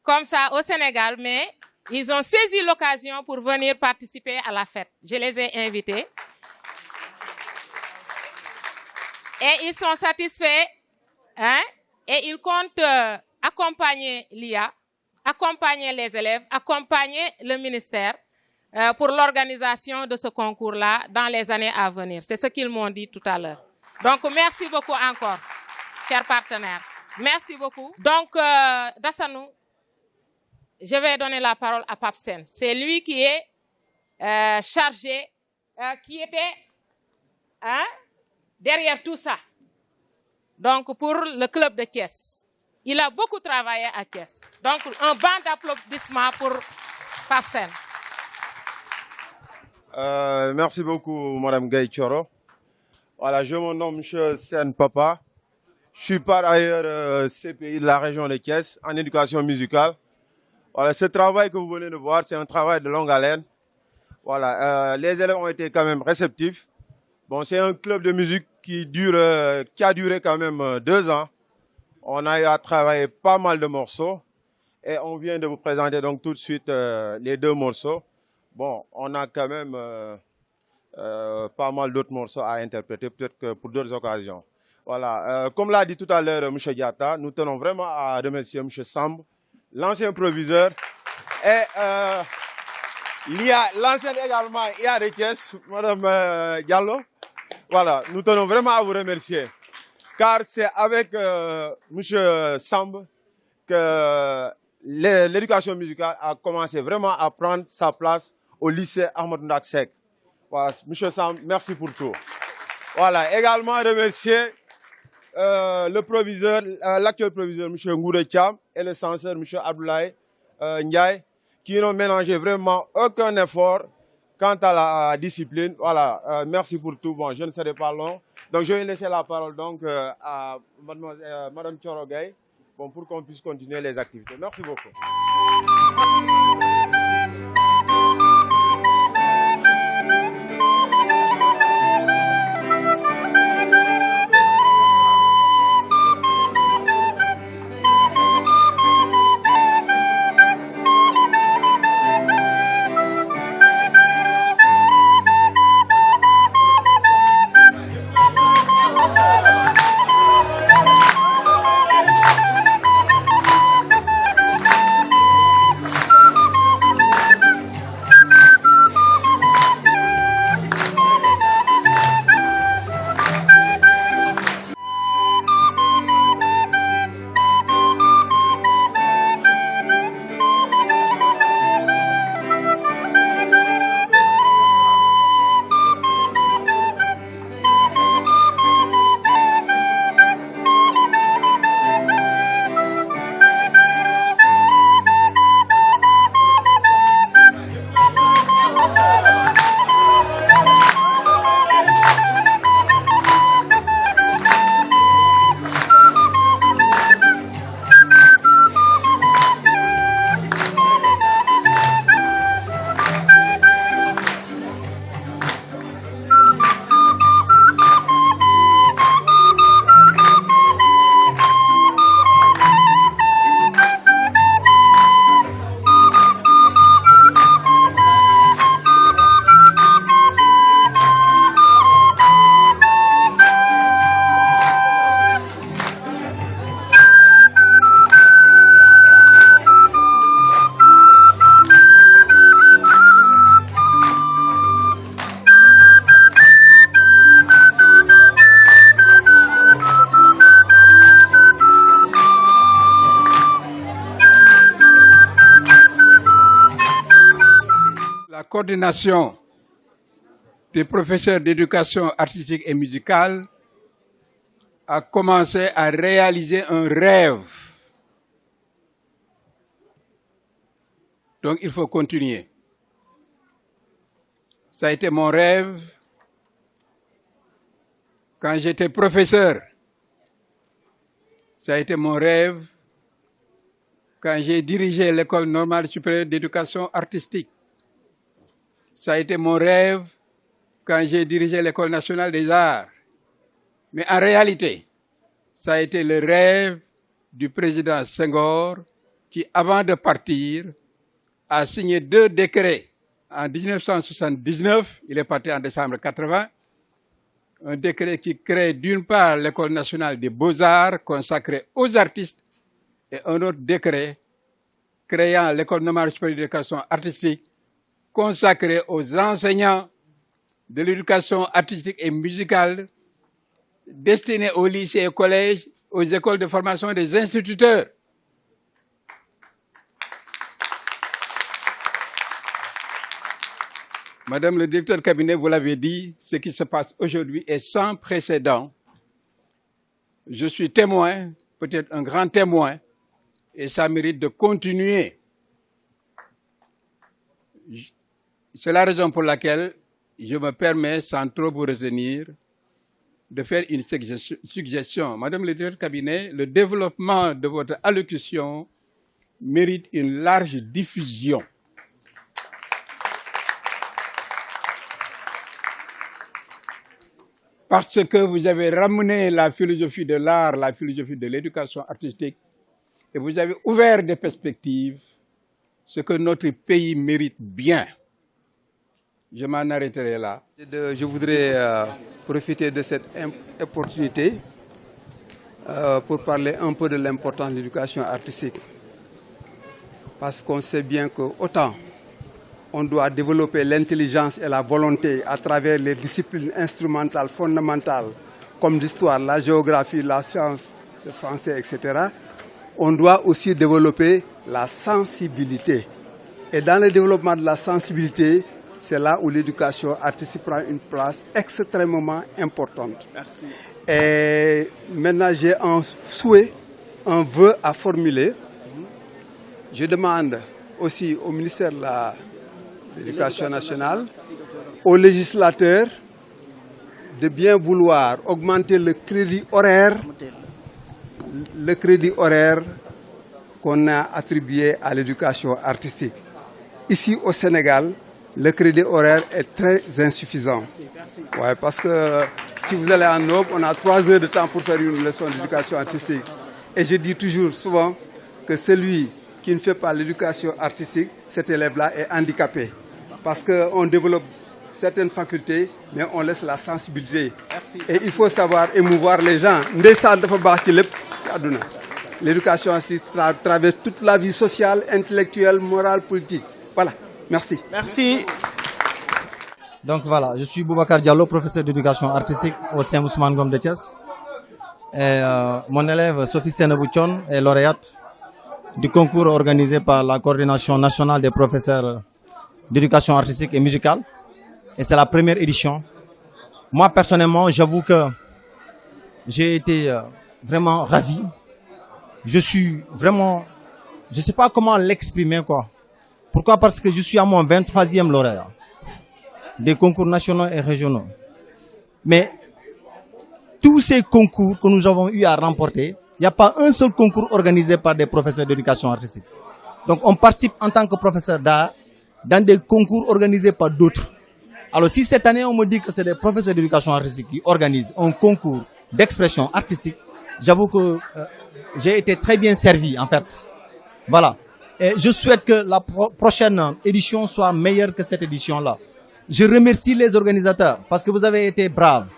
comme ça au Sénégal, mais ils ont saisi l'occasion pour venir participer à la fête. Je les ai invités. Et ils sont satisfaits, hein? Et ils comptent accompagner l'IA, accompagner les élèves, accompagner le ministère pour l'organisation de ce concours-là dans les années à venir. C'est ce qu'ils m'ont dit tout à l'heure. Donc, merci beaucoup encore, chers partenaires. Merci beaucoup. Donc, Dassanou, je vais donner la parole à Papsen. C'est lui qui est chargé, qui était derrière tout ça. Donc, pour le club de Thiès. Il a beaucoup travaillé à Thiès. Donc, un banc d'applaudissements pour Papsen. Merci beaucoup, Madame Gaye Thioro. Voilà, je me nomme M. Sen Papa. Je suis par ailleurs CPI de la région de Thiès en éducation musicale. Voilà, ce travail que vous venez de voir, c'est un travail de longue haleine. Voilà, les élèves ont été quand même réceptifs. Bon, c'est un club de musique qui a duré quand même 2 ans. On a eu à travailler pas mal de morceaux et on vient de vous présenter donc tout de suite les 2 morceaux. Bon, on a quand même pas mal d'autres morceaux à interpréter, peut-être que pour d'autres occasions. Voilà, comme l'a dit tout à l'heure M. Diatta, nous tenons vraiment à remercier M. Samb, l'ancien proviseur, et l'ancienne également IA de Thiès, Mme Diallo. Voilà, nous tenons vraiment à vous remercier, car c'est avec M. Samb que l'éducation musicale a commencé vraiment à prendre sa place au lycée Ahmadou Ndak Seck. Voilà, M. Samb, merci pour tout. Voilà, également remercier le proviseur, l'actuel proviseur, M. Ngoure Thiam, et le censeur, M. Abdoulaye Ndiaye, qui n'ont ménagé vraiment aucun effort quant à la discipline. Voilà, merci pour tout. Bon, je ne serai pas long. Donc, je vais laisser la parole donc à Mme Thioro Gaye, bon, pour qu'on puisse continuer les activités. Merci beaucoup. coordination des professeurs d'éducation artistique et musicale a commencé à réaliser un rêve. Donc il faut continuer. Ça a été mon rêve quand j'étais professeur. Ça a été mon rêve quand j'ai dirigé l'École normale supérieure d'éducation artistique. Ça a été mon rêve quand j'ai dirigé l'École nationale des arts. Mais en réalité, ça a été le rêve du président Senghor qui, avant de partir, a signé 2 décrets. En 1979, il est parti en décembre 80, un décret qui crée d'une part l'École nationale des beaux-arts consacrée aux artistes et un autre décret créant l'École normale supérieure d'éducation artistique consacrée aux enseignants de l'éducation artistique et musicale destinée aux lycées et collèges, aux écoles de formation des instituteurs. Madame le directeur de cabinet, vous l'avez dit, ce qui se passe aujourd'hui est sans précédent. Je suis témoin, peut-être un grand témoin, et ça mérite de continuer. C'est la raison pour laquelle je me permets, sans trop vous retenir, de faire une suggestion. Madame le directeur de cabinet, le développement de votre allocution mérite une large diffusion. Parce que vous avez ramené la philosophie de l'art, la philosophie de l'éducation artistique, et vous avez ouvert des perspectives, ce que notre pays mérite bien. Je m'en arrêterai là. Je voudrais profiter de cette opportunité pour parler un peu de l'importance de l'éducation artistique. Parce qu'on sait bien que autant on doit développer l'intelligence et la volonté à travers les disciplines instrumentales fondamentales comme l'histoire, la géographie, la science, le français, etc. On doit aussi développer la sensibilité. Et dans le développement de la sensibilité, c'est là où l'éducation artistique prend une place extrêmement importante. Merci. Et maintenant, j'ai un souhait, un vœu à formuler. Je demande aussi au ministère de l'Éducation nationale, aux législateurs, de bien vouloir augmenter le crédit horaire qu'on a attribué à l'éducation artistique. Ici au Sénégal, le crédit horaire est très insuffisant. Ouais, parce que si vous allez en Europe, on a 3 heures de temps pour faire une leçon d'éducation artistique. Et je dis toujours, souvent, que celui qui ne fait pas l'éducation artistique, cet élève-là est handicapé. Parce qu'on développe certaines facultés, mais on laisse la sensibilité. Merci. Et il faut savoir émouvoir les gens. L'éducation artistique traverse toute la vie sociale, intellectuelle, morale, politique. Voilà. Merci. Merci. Donc voilà, je suis Boubacar Diallo, professeur d'éducation artistique au sein Ousmane Ngom de Thiès. Et mon élève Sophie Senebouchon est lauréate du concours organisé par la coordination nationale des professeurs d'éducation artistique et musicale. Et c'est la première édition. Moi, personnellement, j'avoue que j'ai été vraiment ravi. Je suis vraiment... Je ne sais pas comment l'exprimer, quoi. Pourquoi? Parce que je suis à mon 23e lauréat des concours nationaux et régionaux. Mais tous ces concours que nous avons eu à remporter, il n'y a pas un seul concours organisé par des professeurs d'éducation artistique. Donc on participe en tant que professeur d'art dans des concours organisés par d'autres. Alors si cette année on me dit que c'est des professeurs d'éducation artistique qui organisent un concours d'expression artistique, j'avoue que j'ai été très bien servi en fait. Voilà. Et je souhaite que la prochaine édition soit meilleure que cette édition-là. Je remercie les organisateurs parce que vous avez été braves.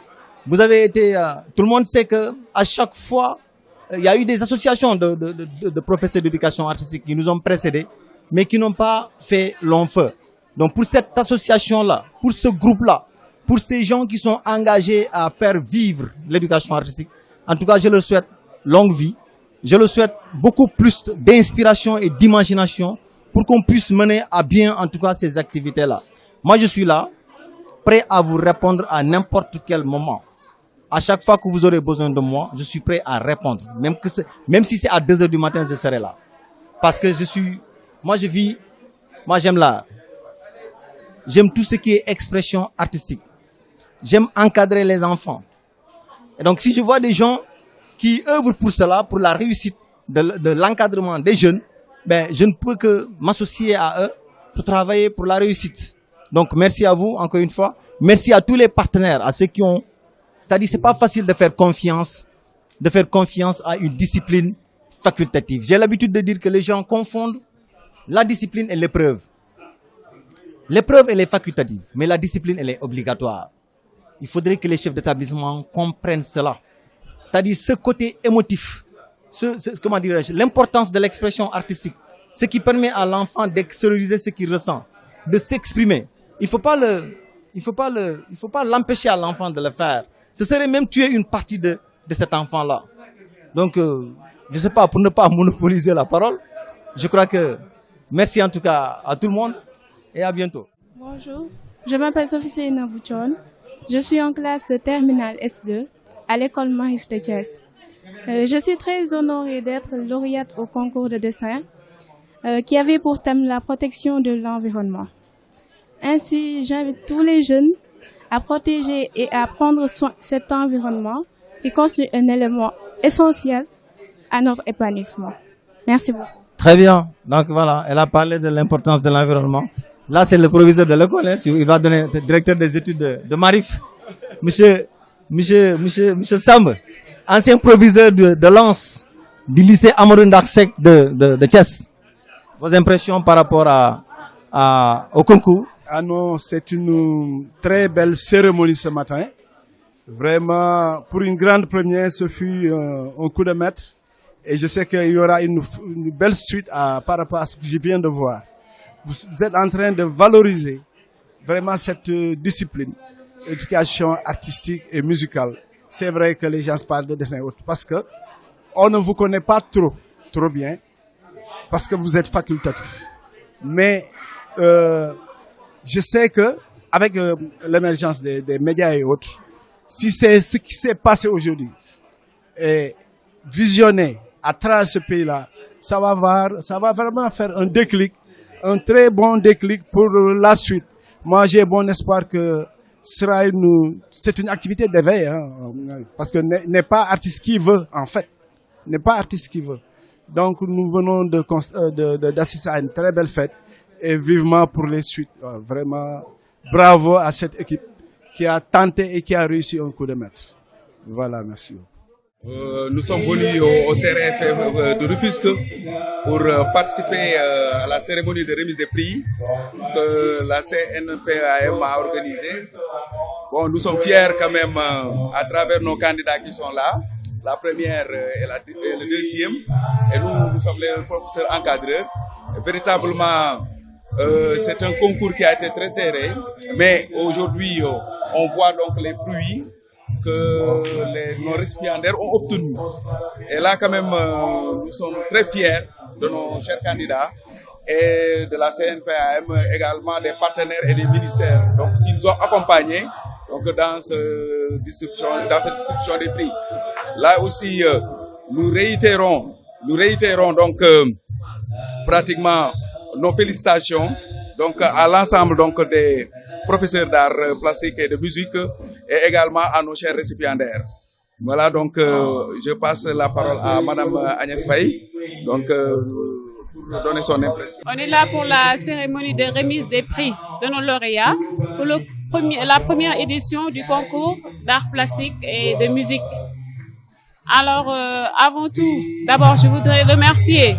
Vous avez été... tout le monde sait que à chaque fois, il y a eu des associations de professeurs d'éducation artistique qui nous ont précédés, mais qui n'ont pas fait long feu. Donc pour cette association-là, pour ce groupe-là, pour ces gens qui sont engagés à faire vivre l'éducation artistique, en tout cas je leur souhaite longue vie. Je leur souhaite beaucoup plus d'inspiration et d'imagination pour qu'on puisse mener à bien en tout cas ces activités-là. Moi, je suis là, prêt à vous répondre à n'importe quel moment. À chaque fois que vous aurez besoin de moi, je suis prêt à répondre. Même si c'est à 2 heures du matin, je serai là. Parce que moi j'aime l'art. J'aime tout ce qui est expression artistique. J'aime encadrer les enfants. Et donc si je vois des gens qui œuvrent pour cela, pour la réussite de l'encadrement des jeunes, ben, je ne peux que m'associer à eux pour travailler pour la réussite. Donc merci à vous encore une fois. Merci à tous les partenaires, à ceux qui ont... C'est-à-dire c'est pas facile de faire confiance à une discipline facultative. J'ai l'habitude de dire que les gens confondent la discipline et l'épreuve. L'épreuve, elle est facultative, mais la discipline, elle est obligatoire. Il faudrait que les chefs d'établissement comprennent cela. C'est-à-dire ce côté émotif, comment dirais-je, l'importance de l'expression artistique, ce qui permet à l'enfant d'extérioriser ce qu'il ressent, de s'exprimer. Il faut pas l'empêcher à l'enfant de le faire. Ce serait même tuer une partie de cet enfant-là. Donc, je sais pas, pour ne pas monopoliser la parole, je crois que merci en tout cas à tout le monde et à bientôt. Bonjour, je m'appelle Sophie Seynabou-Thione. Je suis en classe de terminale S2 à l'école Maïf de Thiès. Je suis très honorée d'être lauréate au concours de dessin qui avait pour thème la protection de l'environnement. Ainsi, j'invite tous les jeunes à protéger et à prendre soin de cet environnement qui constitue un élément essentiel à notre épanouissement. Merci beaucoup. Très bien. Donc voilà, elle a parlé de l'importance de l'environnement. Là, c'est le proviseur de l'école, hein, il va donner le directeur des études de Marif, Monsieur Samb, ancien proviseur de Lens, du lycée Amadou Ndak de Thiès. Vos impressions par rapport au concours? Ah non, c'est une très belle cérémonie ce matin. Vraiment, pour une grande première, ce fut un coup de maître. Et je sais qu'il y aura une belle suite par rapport à ce que je viens de voir. Vous êtes en train de valoriser vraiment cette discipline, éducation artistique et musicale. C'est vrai que les gens parlent de dessin et autres parce que on ne vous connaît pas trop bien parce que vous êtes facultatif. Mais je sais que avec l'émergence des médias et autres, si c'est ce qui s'est passé aujourd'hui et visionné à travers ce pays-là, ça va vraiment faire un déclic, un très bon déclic pour la suite. Moi, j'ai bon espoir que c'est une activité d'éveil, hein, parce que n'est pas artiste qui veut, en fait, n'est pas artiste qui veut. Donc, nous venons d'assister à une très belle fête et vivement pour les suites. Vraiment, bravo à cette équipe qui a tenté et qui a réussi un coup de maître. Voilà, merci. Nous sommes venus au CRF de Rufisque pour participer à la cérémonie de remise des prix que la CNPAM a organisée. Bon, nous sommes fiers quand même à travers nos candidats qui sont là. La première et le deuxième. Et nous sommes les professeurs encadreurs. Et véritablement, c'est un concours qui a été très serré. Mais aujourd'hui, on voit donc les fruits que nos récipiendaires ont obtenus. Et là, quand même, nous sommes très fiers de nos chers candidats et de la CNPAM, également des partenaires et des ministères donc, qui nous ont accompagnés donc, dans cette distribution des prix. Là aussi, nous réitérons donc pratiquement nos félicitations donc à l'ensemble donc des professeurs d'art plastique et de musique et également à nos chers récipiendaires. Voilà donc je passe la parole à Madame Agnès Faye donc pour donner son impression. On est là pour la cérémonie de remise des prix de nos lauréats pour la première édition du concours d'art plastique et de musique. Alors avant tout, d'abord je voudrais remercier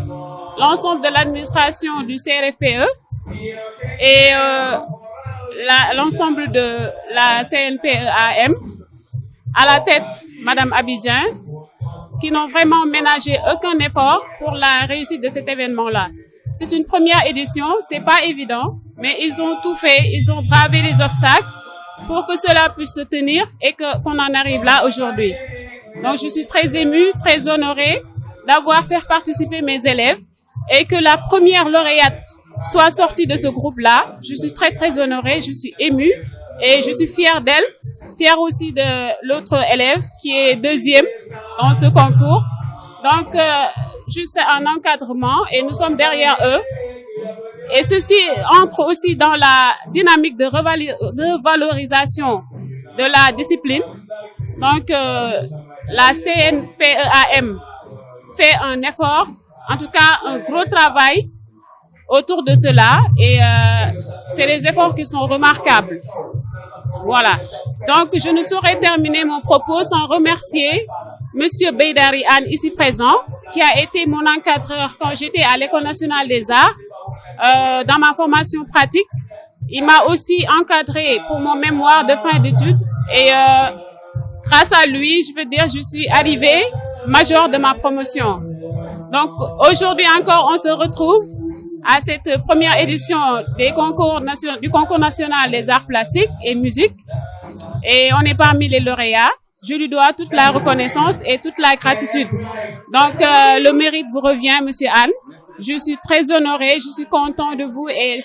l'ensemble de l'administration du CRFPE et l'ensemble de la CNPAM, à la tête Madame Abidjan, qui n'ont vraiment ménagé aucun effort pour la réussite de cet événement-là. C'est une première édition, c'est pas évident, mais ils ont tout fait, ils ont bravé les obstacles pour que cela puisse se tenir et qu'on en arrive là aujourd'hui. Donc je suis très émue, très honorée d'avoir fait participer mes élèves et que la première lauréate soit sortie de ce groupe-là. Je suis très, très honorée, je suis émue et je suis fière d'elle, fière aussi de l'autre élève qui est deuxième dans ce concours. Donc, juste un encadrement et nous sommes derrière eux. Et ceci entre aussi dans la dynamique de revalorisation de la discipline. Donc, la CNPEAM fait un effort, en tout cas un gros travail autour de cela et c'est des efforts qui sont remarquables. Voilà. Donc, je ne saurais terminer mon propos sans remercier Monsieur Beydari Anne, ici présent, qui a été mon encadreur quand j'étais à l'École nationale des arts, dans ma formation pratique. Il m'a aussi encadré pour mon mémoire de fin d'études et grâce à lui, je veux dire, je suis arrivée major de ma promotion. Donc, aujourd'hui encore, on se retrouve à cette première édition du concours national des arts plastiques et musique. Et on est parmi les lauréats. Je lui dois toute la reconnaissance et toute la gratitude. Donc, le mérite vous revient, Monsieur Anne. Je suis très honorée, je suis contente de vous, et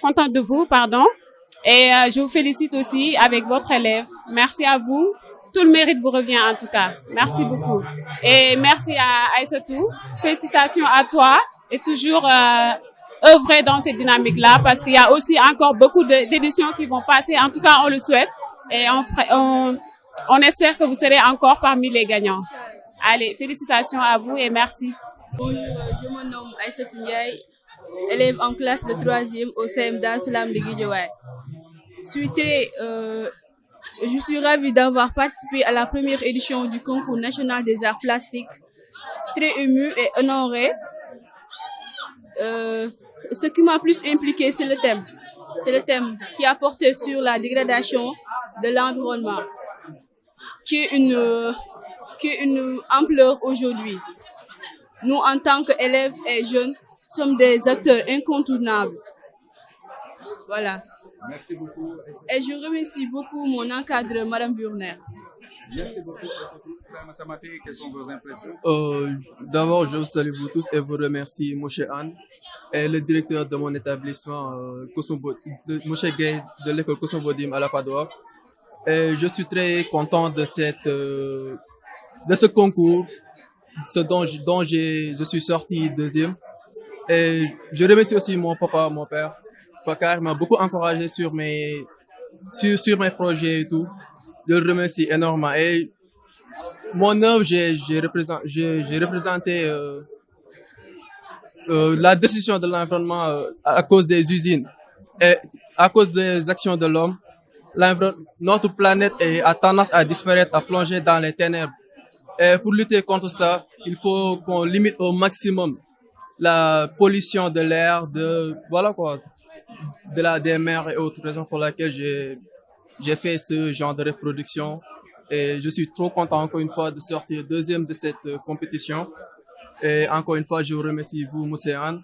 je vous félicite aussi avec votre élève. Merci à vous. Tout le mérite vous revient en tout cas. Merci beaucoup. Et merci à Aïssatou. Félicitations à toi et toujours œuvrer dans cette dynamique-là parce qu'il y a aussi encore beaucoup d'éditions qui vont passer. En tout cas, on le souhaite et on espère que vous serez encore parmi les gagnants. Allez, félicitations à vous et merci. Bonjour, je me nomme Aïssatou Ndiaye, élève en classe de 3e au CM Dar Salam de Guédiawaye. Je suis ravie d'avoir participé à la première édition du concours national des arts plastiques. Très émue et honorée. Ce qui m'a plus impliqué, c'est le thème. C'est le thème qui a porté sur la dégradation de l'environnement, qui est une ampleur aujourd'hui. Nous, en tant qu'élèves et jeunes, sommes des acteurs incontournables. Voilà. Merci beaucoup. Et je remercie beaucoup mon encadreur, Madame Burner. Merci beaucoup. Samaté, quelles sont vos impressions? D'abord, je vous salue vous tous et vous remercie, M. Anne, et le directeur de mon établissement, M. Gay, de l'école Cosmobodim à la Padoa. Et je suis très content de ce concours, dont je suis sorti deuxième. Et je remercie aussi mon papa, mon père. Bakar m'a beaucoup encouragé sur mes projets et tout. Je le remercie énormément. Et mon œuvre, j'ai représenté la destruction de l'environnement à cause des usines et à cause des actions de l'homme. Notre planète a tendance à disparaître, à plonger dans les ténèbres. Et pour lutter contre ça, il faut qu'on limite au maximum la pollution de l'air, des mers et autres raisons pour lesquelles j'ai fait ce genre de reproduction. Et je suis trop content encore une fois de sortir deuxième de cette compétition. Et encore une fois, je vous remercie vous, Monsieur Anne,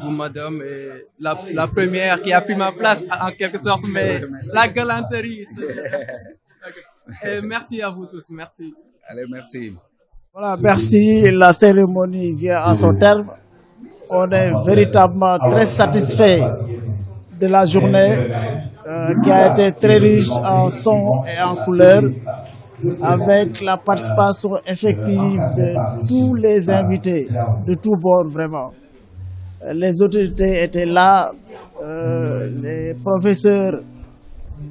vous, Madame, et la première qui a pris ma place en quelque sorte, mais la galanterie. Et merci à vous tous, merci. Allez, merci. Voilà, merci. La cérémonie vient à son terme. On est véritablement très satisfait de la journée qui a été très riche en sons et en couleurs, avec la participation effective de tous les invités, de tous bords vraiment. Les autorités étaient là, les professeurs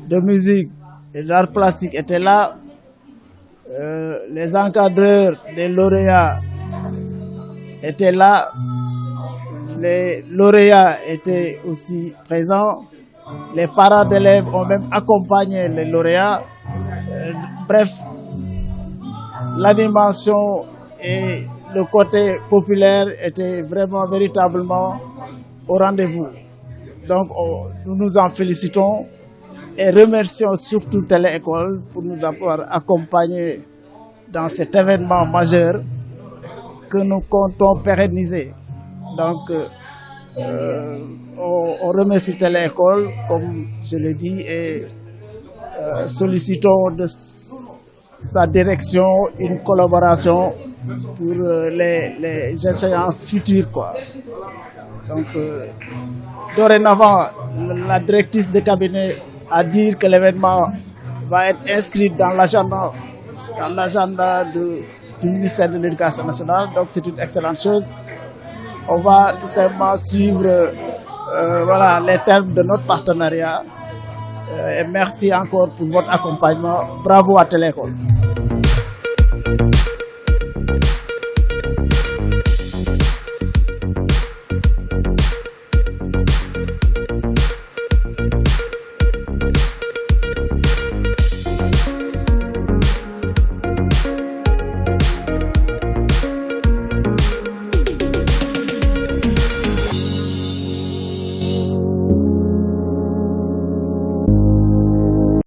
de musique et d'art plastique étaient là, les encadreurs des lauréats étaient là, les lauréats étaient aussi présents, les parents d'élèves ont même accompagné les lauréats. Bref, l'animation et le côté populaire étaient vraiment véritablement au rendez-vous. Donc nous nous en félicitons et remercions surtout Télé-École pour nous avoir accompagnés dans cet événement majeur que nous comptons pérenniser. Donc on remercie Télé-École, comme je l'ai dit, et sollicitons de sa direction une collaboration pour les échéances futures, quoi. Donc dorénavant, la directrice de cabinet a dit que l'événement va être inscrit dans l'agenda du ministère de l'Éducation nationale. Donc c'est une excellente chose. On va tout simplement suivre voilà, les termes de notre partenariat. Et merci encore pour votre accompagnement. Bravo à Télécole.